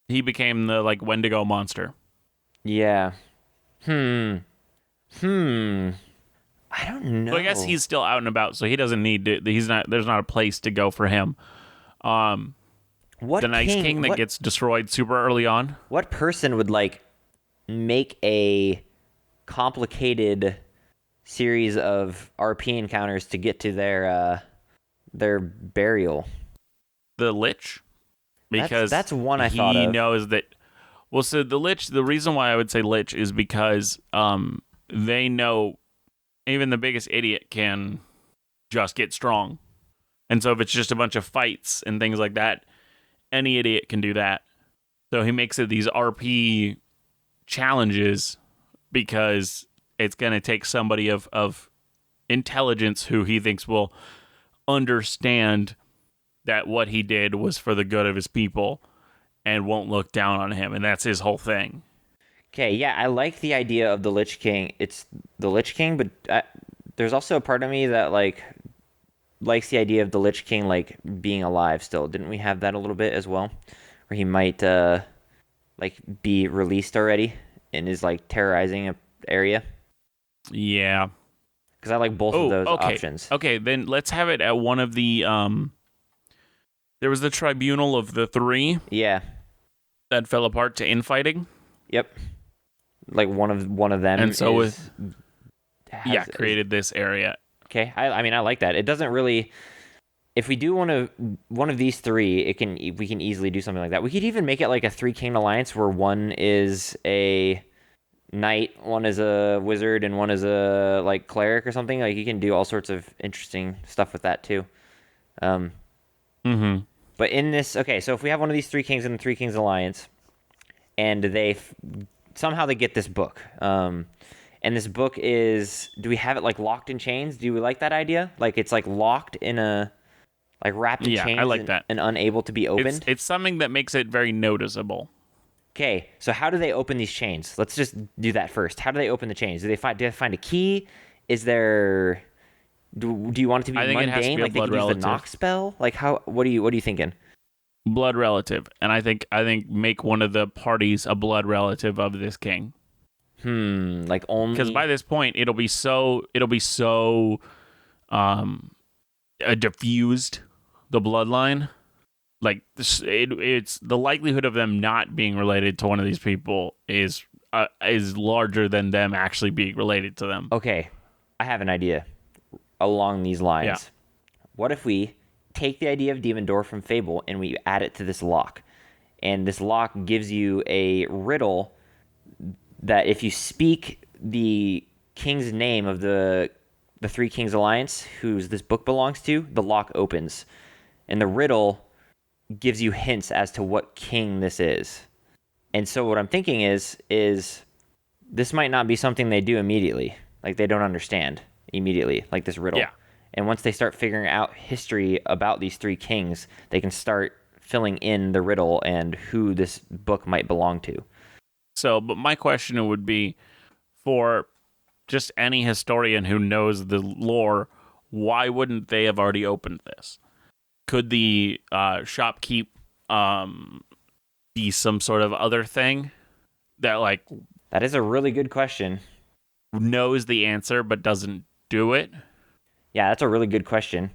He became the like Wendigo monster. Yeah. I don't know. So I guess he's still out and about, so he doesn't need to. There's not a place to go for him. What the Nice King that gets destroyed super early on? What person would like make a complicated series of RP encounters to get to their burial. The Lich, because That's one I thought he of. knows that. Well, so the Lich. The reason why I would say Lich is because they know even the biggest idiot can just get strong, and so if it's just a bunch of fights and things like that, any idiot can do that. So he makes it these RP challenges because it's going to take somebody of intelligence who he thinks will understand that what he did was for the good of his people and won't look down on him. And that's his whole thing. Okay, yeah, I like the idea of the Lich King. It's the Lich King, but there's also a part of me that like likes the idea of the Lich King like being alive still. Didn't we have that a little bit as well, where he might like be released already and is like terrorizing a area? Yeah. Because I like both of those options. Okay, then let's have it at one of the there was the tribunal of the three Yeah. that fell apart to infighting. Yep. Like one of them, and so is, created this area. Okay, I mean I like that. It doesn't really. If we do one of these three, we can easily do something like that. We could even make it like a 3-king alliance where one is a knight, one is a wizard, and one is a like cleric or something. Like you can do all sorts of interesting stuff with that too. But in this, okay, so if we have one of these 3 kings in the 3 kings alliance, and somehow they get this book, and this book is, do we have it like locked in chains? Do we like that idea? Like it's like locked in like wrapped in chains. I like that. And unable to be opened. It's something that makes it very noticeable. Okay, so how do they open these chains? Let's just do that first. How do they open the chains? Do they find a key? Is there? Do you want it to be I think mundane? it has to be like a they blood could use relative. the knock spell? Like how? What are you thinking? Blood relative, and I think make one of the parties a blood relative of this king. Like only because by this point it'll be so diffused, the bloodline. Like it's the likelihood of them not being related to one of these people is larger than them actually being related to them. Okay, I have an idea along these lines. Yeah. What if we take the idea of Demon Door from Fable and we add it to this lock? And this lock gives you a riddle that if you speak the king's name of the 3 Kings Alliance, whose this book belongs to, the lock opens. And the riddle gives you hints as to what king this is. And so what I'm thinking is this might not be something they do immediately. Like they don't understand immediately, like this riddle. Yeah. And once they start figuring out history about these 3 kings, they can start filling in the riddle and who this book might belong to. So, but my question would be, for just any historian who knows the lore, why wouldn't they have already opened this? Could the shopkeep be some sort of other thing that like That is a really good question. knows the answer but doesn't do it? Yeah, that's a really good question.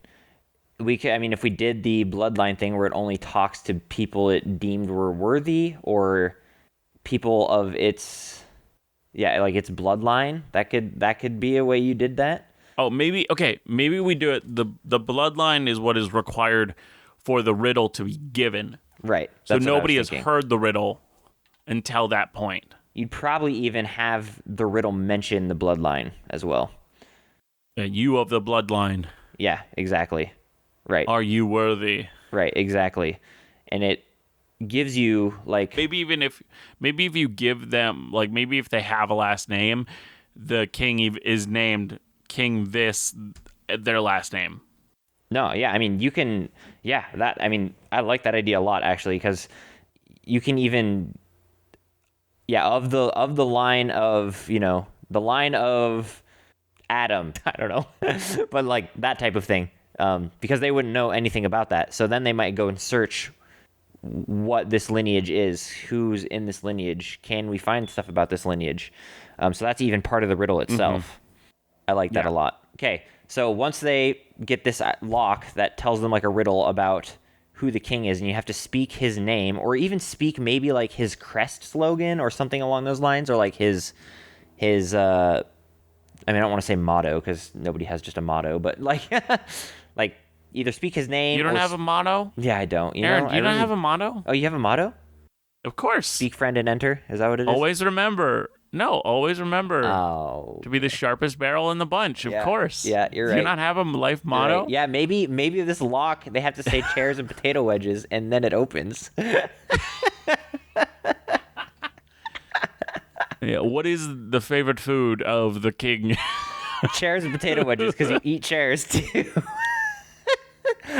If we did the bloodline thing where it only talks to people it deemed were worthy, or people of its bloodline, that could be a way you did that. Oh, maybe we do it. The bloodline is what is required for the riddle to be given. Right. So nobody has heard the riddle until that point. You'd probably even have the riddle mention the bloodline as well. You of the bloodline. Yeah, exactly. Right. Are you worthy? Right, exactly. And it gives you like maybe if you give them, like, maybe if they have a last name, the king is named King this, their last name. No, yeah, I mean you can, yeah, that, I mean I like that idea a lot actually, because you can even, yeah, of the line of, the line of Adam, I don't know, but like that type of thing, because they wouldn't know anything about that. So then they might go and search what this lineage is, who's in this lineage, can we find stuff about this lineage? So that's even part of the riddle itself. Mm-hmm. I like that a lot. Okay, so once they get this lock that tells them like a riddle about who the king is, and you have to speak his name, or even speak maybe like his crest slogan or something along those lines, or like his I mean, I don't want to say motto because nobody has just a motto, but like, like either speak his name You don't or have a motto? yeah, I don't. You Aaron, know, you don't have a motto? Oh, you have a motto? Of course. Speak, friend, and enter. Is that what it is? Always remember. No, always remember Oh, to be the sharpest barrel in the bunch, of yeah, course. yeah, you're Do right. you not have a life You're right. motto? Yeah, maybe this lock they have to say chairs and potato wedges, and then it opens. Yeah. What is the favorite food of the king? Chairs and potato wedges because you eat chairs too.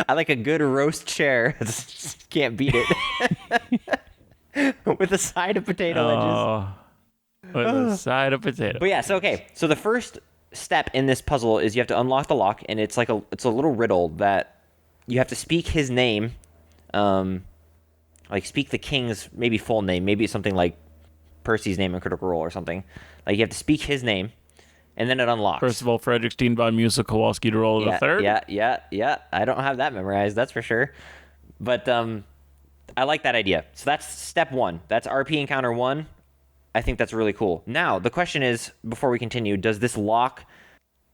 I like a good roast chair. Can't beat it. With a side of potato wedges. Oh, with a side of potato. But yeah, so okay. So the first step in this puzzle is you have to unlock the lock, and it's a little riddle that you have to speak his name, like speak the king's maybe full name, maybe it's something like Percy's name in Critical Role or something. Like you have to speak his name, and then it unlocks. First of all, Frederick Steenbein Musa Kowalski to roll the third. Yeah. I don't have that memorized, that's for sure. But I like that idea. So that's step one. That's RP encounter one. I think that's really cool. Now, the question is, before we continue, does this lock,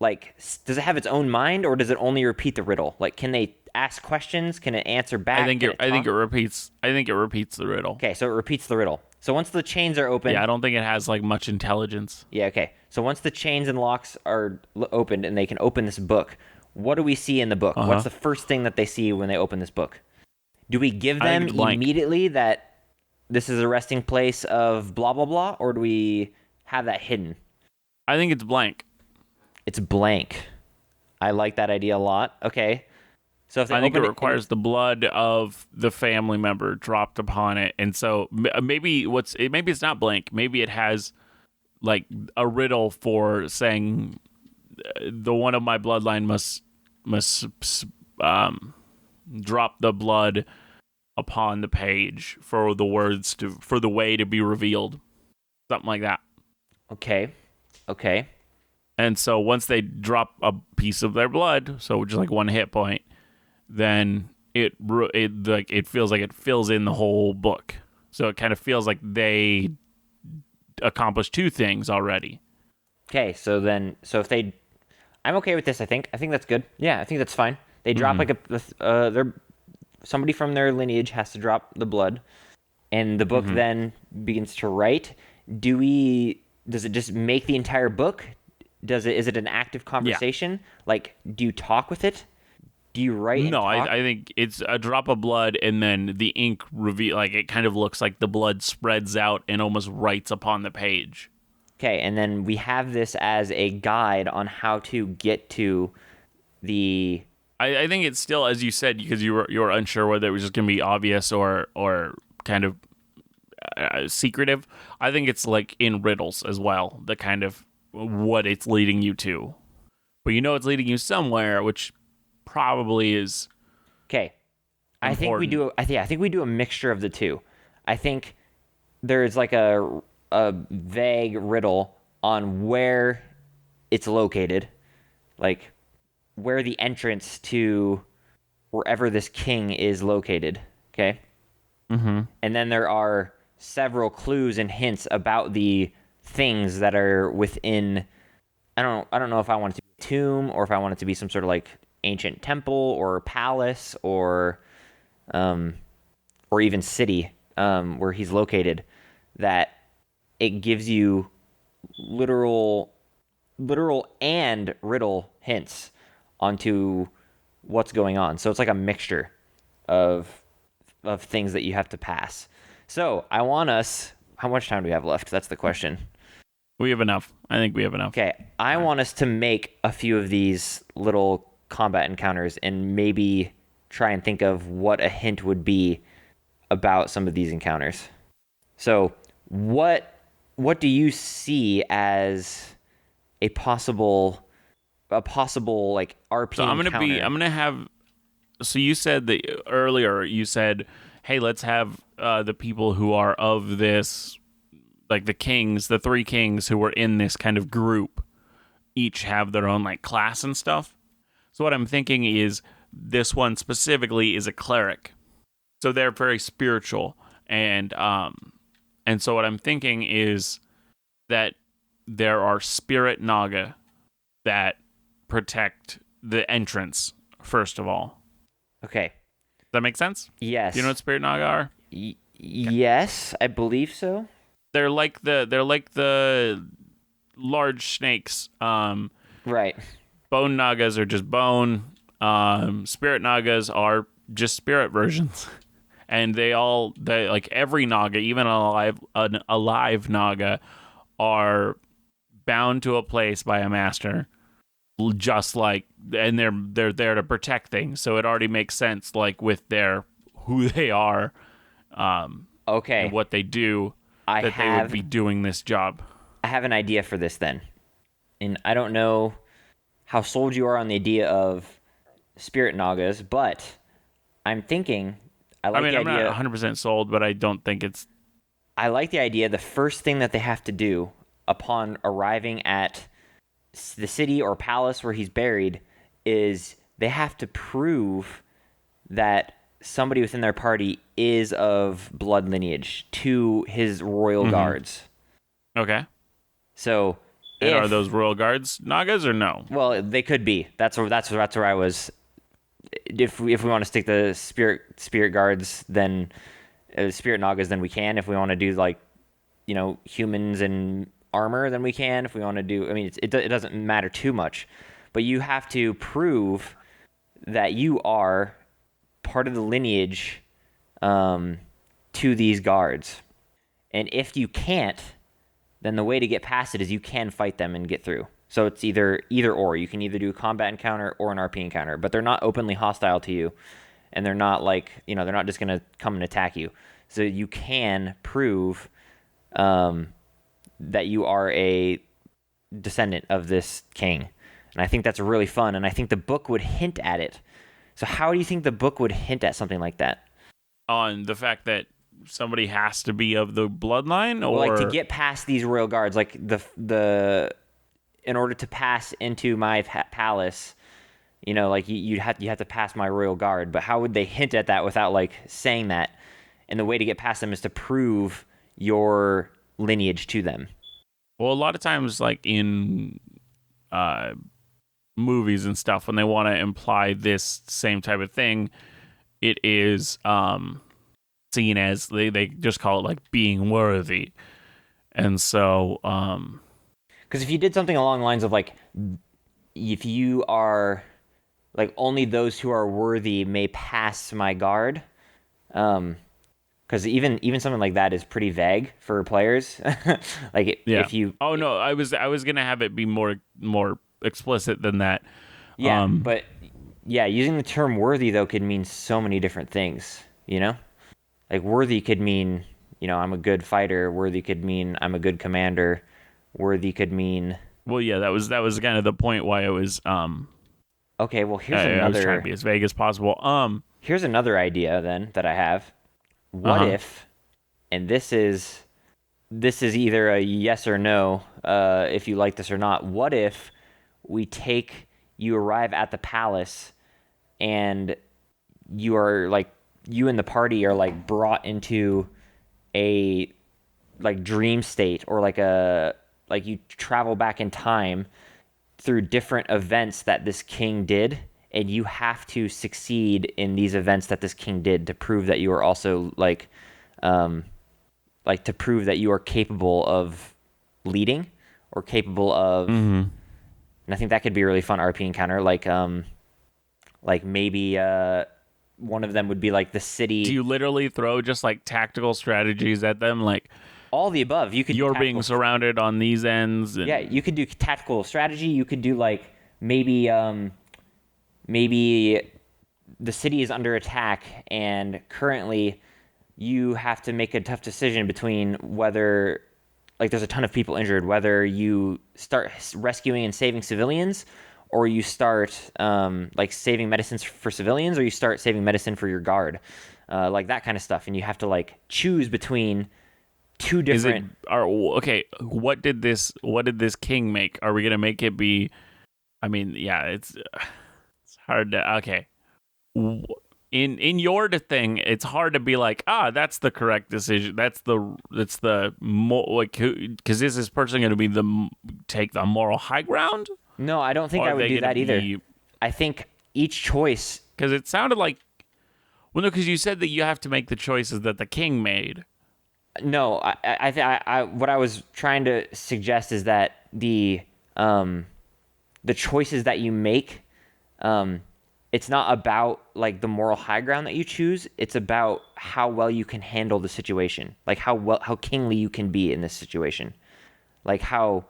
like, does it have its own mind, or does it only repeat the riddle? Like, can they ask questions? Can it answer back? I think it repeats the riddle. Okay, so it repeats the riddle. So once the chains are open... Yeah, I don't think it has, like, much intelligence. Yeah, okay. So once the chains and locks are opened and they can open this book, what do we see in the book? What's the first thing that they see when they open this book? Do we give them immediately that this is a resting place of blah, blah, blah, or do we have that hidden? I think it's blank. It's blank. I like that idea a lot. Okay. So if they I think it requires the blood of the family member dropped upon it, and so maybe it's not blank. Maybe it has like a riddle for saying the one of my bloodline must drop the blood upon the page for the way to be revealed, something like that. Okay. And so once they drop a piece of their blood, so just like one hit point, then it feels like it fills in the whole book. So it kind of feels like they accomplished two things already. Okay, so if they, I'm okay with this. I think that's good. Yeah, I think that's fine. They drop somebody from their lineage has to drop the blood, and the book then begins to write. Does it just make the entire book? Is it an active conversation? Yeah. Like, do you talk with it? Do you write? No, I think it's a drop of blood, and then the ink reveal. Like it kind of looks like the blood spreads out and almost writes upon the page. Okay, and then we have this as a guide on how to get to the. I think it's still, as you said, because you were unsure whether it was just going to be obvious or kind of secretive. I think it's like in riddles as well, the kind of what it's leading you to, but it's leading you somewhere, which probably is okay. I think we do a mixture of the two. I think there's like a vague riddle on where it's located, like where the entrance to wherever this king is located. Okay. And then there are several clues and hints about the things that are within. I don't know if I want it to be a tomb or if I want it to be some sort of like ancient temple or palace or even city where he's located, that it gives you literal and riddle hints onto what's going on. So it's like a mixture of things that you have to pass. So I want us. How much time do we have left? That's the question. We have enough. I think we have enough. Okay, I want us to make a few of these little combat encounters and maybe try and think of what a hint would be about some of these encounters. So, what do you see as a possible like RP So I'm encounter? So you said that earlier. You said, "Hey, let's have the people who are of this." Like the kings, the three kings who were in this kind of group, each have their own like class and stuff. So what I'm thinking is this one specifically is a cleric. So they're very spiritual. And so what I'm thinking is that there are spirit Naga that protect the entrance, first of all. Okay. Does that make sense? Yes. Do you know what Spirit Naga are? Yes, I believe so. They're like the large snakes. Right. Bone Nagas are just bone. Spirit Nagas are just spirit versions. And they like every Naga, even an alive Naga, are bound to a place by a master, just like, and they're there to protect things. So it already makes sense, like with their who they are, Okay. and what they do, they would be doing this job. I have an idea for this then, and I don't know how sold you are on the idea of spirit nagas, but I'm thinking I'm not 100% sold, but I don't think it's. I like the idea. The first thing that they have to do upon arriving at the city or palace where he's buried is they have to prove that somebody within their party is of blood lineage to his royal guards. Okay. So, are those royal guards Nagas or no? Well, they could be. That's where I was. If we want to stick the spirit guards, then spirit nagas, then we can. If we want to do like, humans in armor, then we can. If we want to do, I mean, it doesn't matter too much, but you have to prove that you are part of the lineage to these guards, and if you can't, then the way to get past it is you can fight them and get through. So it's either or. You can either do a combat encounter or an RP encounter, but they're not openly hostile to you, and they're not like, they're not just going to come and attack you. So you can prove that you are a descendant of this king. And I think that's really fun, and I think the book would hint at it. So how do you think the book would hint at something like that? On the fact that somebody has to be of the bloodline, or like to get past these royal guards, like the in order to pass into my palace, like you have to pass my royal guard. But how would they hint at that without like saying that? And the way to get past them is to prove your lineage to them. Well, a lot of times, like in movies and stuff, when they want to imply this same type of thing, it is seen as they just call it like being worthy. And so because if you did something along the lines of like, if you are like, only those who are worthy may pass my guard, because even something like that is pretty vague for players. Like if you I was gonna have it be more explicit than that. But using the term worthy though could mean so many different things. Like worthy could mean, I'm a good fighter. Worthy could mean I'm a good commander. Worthy could mean, well, yeah, that was kind of the point why it was okay, well, here's another, I was trying to be as vague as possible. Here's another idea then that I have. What if, and this is either a yes or no, if you like this or not, what if you arrive at the palace and you are like, you and the party are like brought into a like dream state, or like you travel back in time through different events that this king did, and you have to succeed in these events that this king did to prove that you are also like to prove that you are capable of leading or capable of, and I think that could be a really fun RP encounter. Like maybe one of them would be like the city. Do you literally throw just like tactical strategies at them, like all the above? You're being surrounded on these ends. Yeah, you could do tactical strategy. You could do like maybe the city is under attack, and currently you have to make a tough decision between whether, like, there's a ton of people injured, whether you start rescuing and saving civilians, or you start like saving medicines for civilians, or you start saving medicine for your guard, like that kind of stuff. And you have to like choose between two different. Okay, what did this king make? Are we gonna make it be? I mean, yeah, it's hard to. Okay, in your thing, it's hard to be like, that's the correct decision. That's the more like, because is this person gonna be take the moral high ground? No, I don't think Or I are would they do going to that either. be? I think each choice. Because it sounded like, well, no, because you said that you have to make the choices that the king made. No, what I was trying to suggest is that the choices that you make, um, it's not about like the moral high ground that you choose. It's about how well you can handle the situation, like how kingly you can be in this situation, like how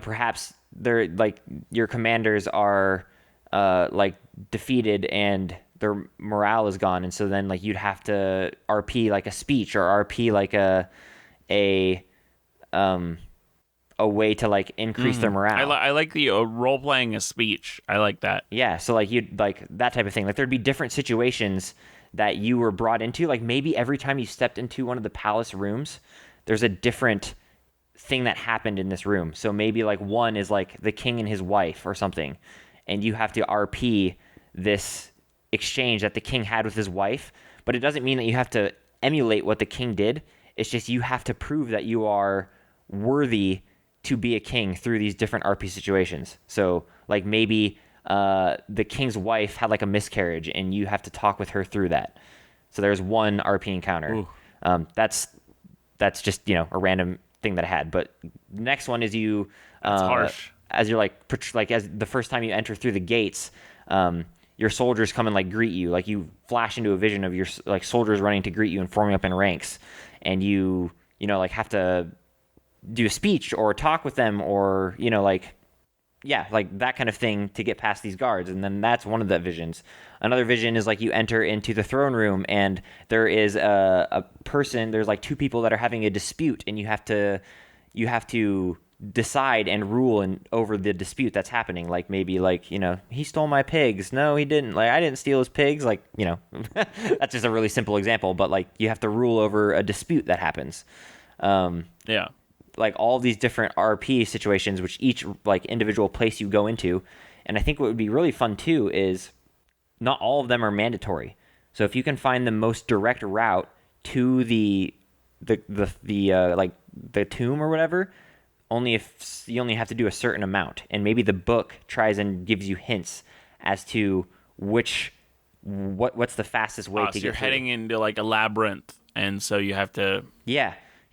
perhaps they're like your commanders are like defeated and their morale is gone, and so then like you'd have to RP like a speech or RP like a um a way to like increase their morale. I like the role playing a speech. I like that. Yeah, so like you'd like that type of thing. Like there'd be different situations that you were brought into. Like maybe every time you stepped into one of the palace rooms, there's a different thing that happened in this room. So maybe like one is like the king and his wife or something, and you have to RP this exchange that the king had with his wife. But it doesn't mean that you have to emulate what the king did. It's just you have to prove that you are worthy to be a king through these different RP situations. So like maybe the king's wife had like a miscarriage, and you have to talk with her through that. So there's one RP encounter. Ooh. That's just a random thing that I had. But the next one is you That's harsh. as you're like as the first time you enter through the gates, your soldiers come and like greet you. Like you flash into a vision of your like soldiers running to greet you and forming up in ranks, and like have to do a speech or talk with them or like yeah, like that kind of thing to get past these guards. And then that's one of the visions. Another vision is like you enter into the throne room, and there is a person, there's like two people that are having a dispute, and you have to decide and rule over the dispute that's happening. Like maybe like, he stole my pigs. No, he didn't. Like I didn't steal his pigs. Like, that's just a really simple example, but like you have to rule over a dispute that happens. Yeah. Like all these different RP situations, which each like individual place you go into. And I think what would be really fun too is not all of them are mandatory. So if you can find the most direct route to the like the tomb or whatever, only if you only have to do a certain amount, and maybe the book tries and gives you hints as to what's the fastest way to So get you're through. heading into like a labyrinth, and so you have to.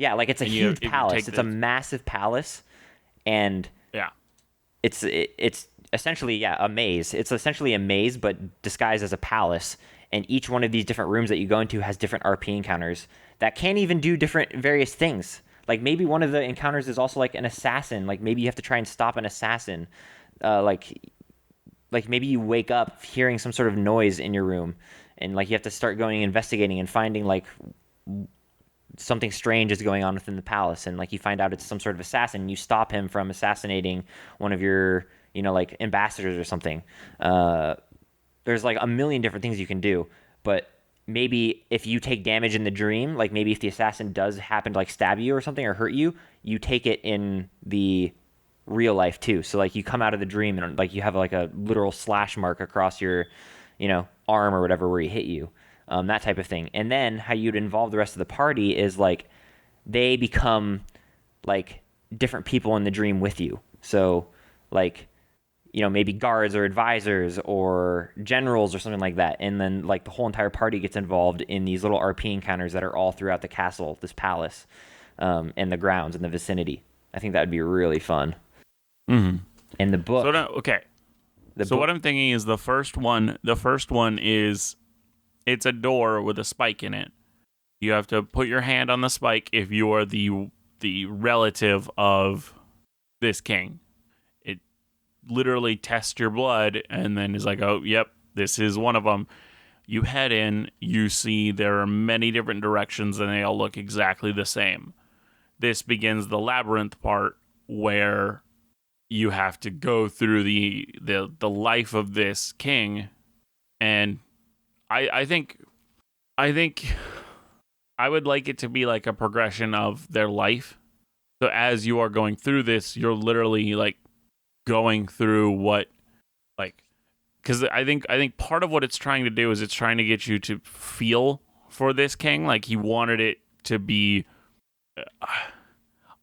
Yeah, like it's a huge if you palace. take It's a massive palace, and Yeah. it's essentially a maze. It's essentially a maze, but disguised as a palace. And each one of these different rooms that you go into has different RP encounters that can even do different various things. Like maybe one of the encounters is also like an assassin. Like maybe you have to try and stop an assassin. Like maybe you wake up hearing some sort of noise in your room, and like you have to start going investigating and finding like something strange is going on within the palace, and like you find out it's some sort of assassin. You stop him from assassinating one of your like ambassadors or something. There's like a million different things you can do, but maybe if you take damage in the dream, like maybe if the assassin does happen to like stab you or something or hurt you, you take it in the real life too. So like you come out of the dream and like you have like a literal slash mark across your arm or whatever where he hit you. That type of thing. And then how you'd involve the rest of the party is like they become like different people in the dream with you. So like maybe guards or advisors or generals or something like that. And then like the whole entire party gets involved in these little RP encounters that are all throughout the castle, this palace, and the grounds in the vicinity. I think that would be really fun. Mm-hmm. And the book. So okay. So what I'm thinking is the first one is it's a door with a spike in it. You have to put your hand on the spike if you are the relative of this king. It literally tests your blood and then is like, oh, yep, this is one of them. You head in, you see there are many different directions and they all look exactly the same. This begins the labyrinth part where you have to go through the life of this king, and I think I would like it to be like a progression of their life. So as you are going through this, you're literally like going through what like because I think part of what it's trying to do is it's trying to get you to feel for this king. Like he wanted it to be.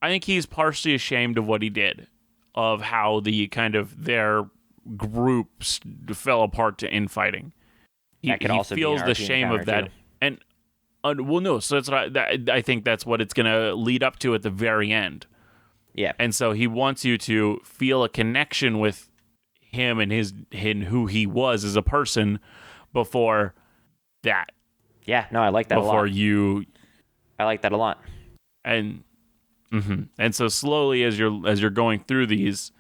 I think he's partially ashamed of what he did. of how the kind of their groups fell apart to infighting. He also be feels an the RP shame of encounter, that. too. And well, no, so that's what I think that's what it's gonna lead up to at the very end. Yeah. And so he wants you to feel a connection with him and who he was as a person before that. Yeah, no, I like that a lot. I like that a lot. And and so slowly as you're going through these,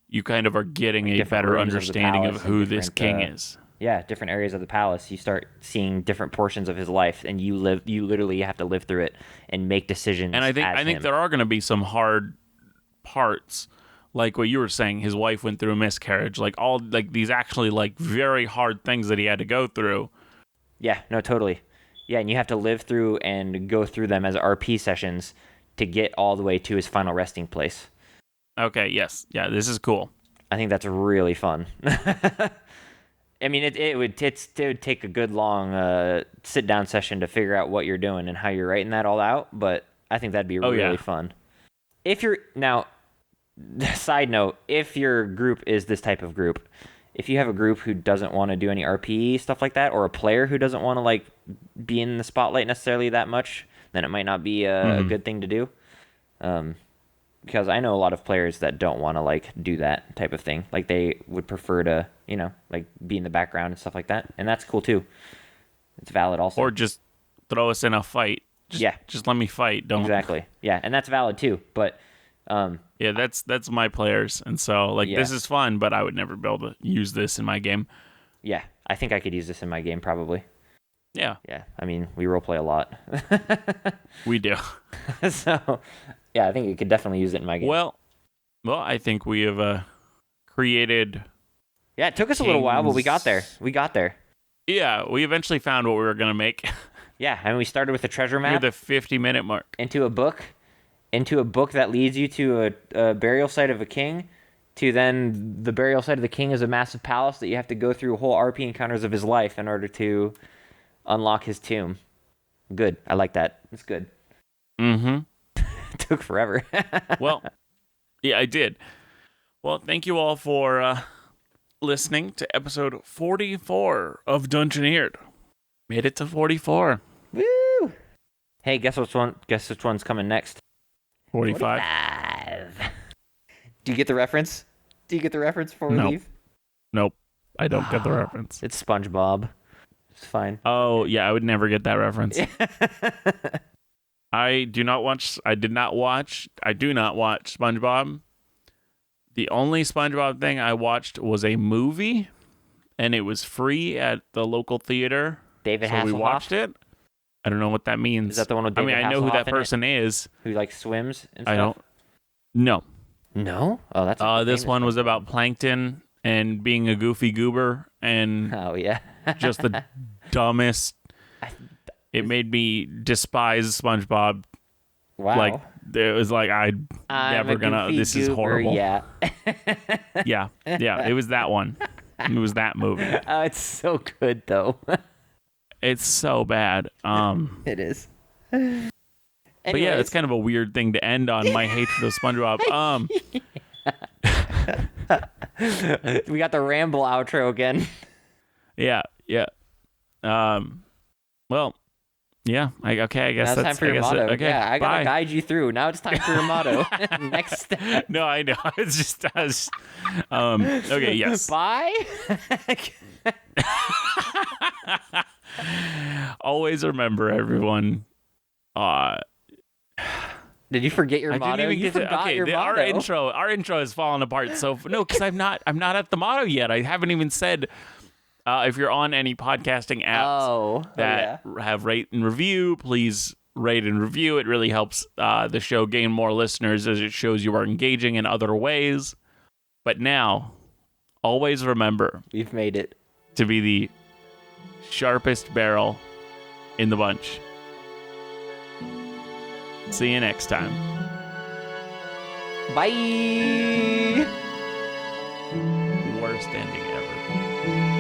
you kind of are getting a different better rooms of the understanding of palace who and this different, king is. Yeah, different areas of the palace. You start seeing different portions of his life, and you literally have to live through it and make decisions. And I think him. there are going to be some hard parts, like what you were saying. His wife went through a miscarriage, like all like these actually like very hard things that he had to go through. Yeah, no, totally. Yeah, and you have to live through and go through them as RP sessions to get all the way to his final resting place. Okay, yes, yeah, this is cool. I think that's really fun. I mean, it would take a good long sit down session to figure out what you're doing and how you're writing that all out, but I think that'd be really fun. If you're now, side note, if your group is this type of group, if you have a group who doesn't want to do any RP stuff like that, or a player who doesn't want to like be in the spotlight necessarily that much, then it might not be a good thing to do. Because I know a lot of players that don't want to like do that type of thing. Like they would prefer to, like be in the background and stuff like that. And that's cool too. It's valid also. Or just throw us in a fight. Just let me fight. Don't. Exactly. Yeah, and that's valid too. But yeah, that's my players. And so like this is fun, but I would never be able to use this in my game. Yeah, I think I could use this in my game probably. Yeah. Yeah, I mean, we roleplay a lot. We do. So, yeah, I think you could definitely use it in my game. Well, I think we have created. Yeah, it took us a little while, but we got there. Yeah, we eventually found what we were gonna make. Yeah, I mean, we started with a treasure map. Near the 50-minute mark. Into a book that leads you to a burial site of a king, to then the burial site of the king is a massive palace that you have to go through whole RP encounters of his life in order to unlock his tomb. Good. I like that. It's good. Mm-hmm. It took forever. Well, yeah, I did. Well, thank you all for listening to episode 44 of Dungeoneered. Made it to 44. Woo! Hey, guess which one's coming next? 45. Do you get the reference? Before we leave? Nope. I don't get the reference. It's SpongeBob. It's fine. Oh, yeah, I would never get that reference. I do not watch SpongeBob. The only SpongeBob thing I watched was a movie, and it was free at the local theater. David Hasselhoff? So we watched it. I don't know what that means. Is that the one with David Hasselhoff? I know who that person is. Who like swims and stuff? I don't. No. No? Oh, that's this one was about plankton and being a goofy goober and oh yeah. just the dumbest. It made me despise SpongeBob. Wow. Like it was like I'm never gonna. This is horrible. Yeah. yeah. It was that one. It was that movie. Oh, it's so good though. It's so bad. It is. But yeah, it's kind of a weird thing to end on. My hatred of SpongeBob. We got the ramble outro again. Yeah. Well, yeah. I guess now it's time for your motto. Okay, yeah, I gotta bye. guide you through. Now it's time for your motto. Next step. No, I know. It's just us. Okay. Yes. Bye. Always remember, everyone. Did you forget your motto? Didn't even You forgot your motto. Our intro is falling apart. So no, because I'm not at the motto yet. I haven't even said. If you're on any podcasting apps that have rate and review, please rate and review. It really helps the show gain more listeners as it shows you are engaging in other ways. But now, always remember, we've made it to be the sharpest barrel in the bunch. See you next time. Bye. Worst ending ever.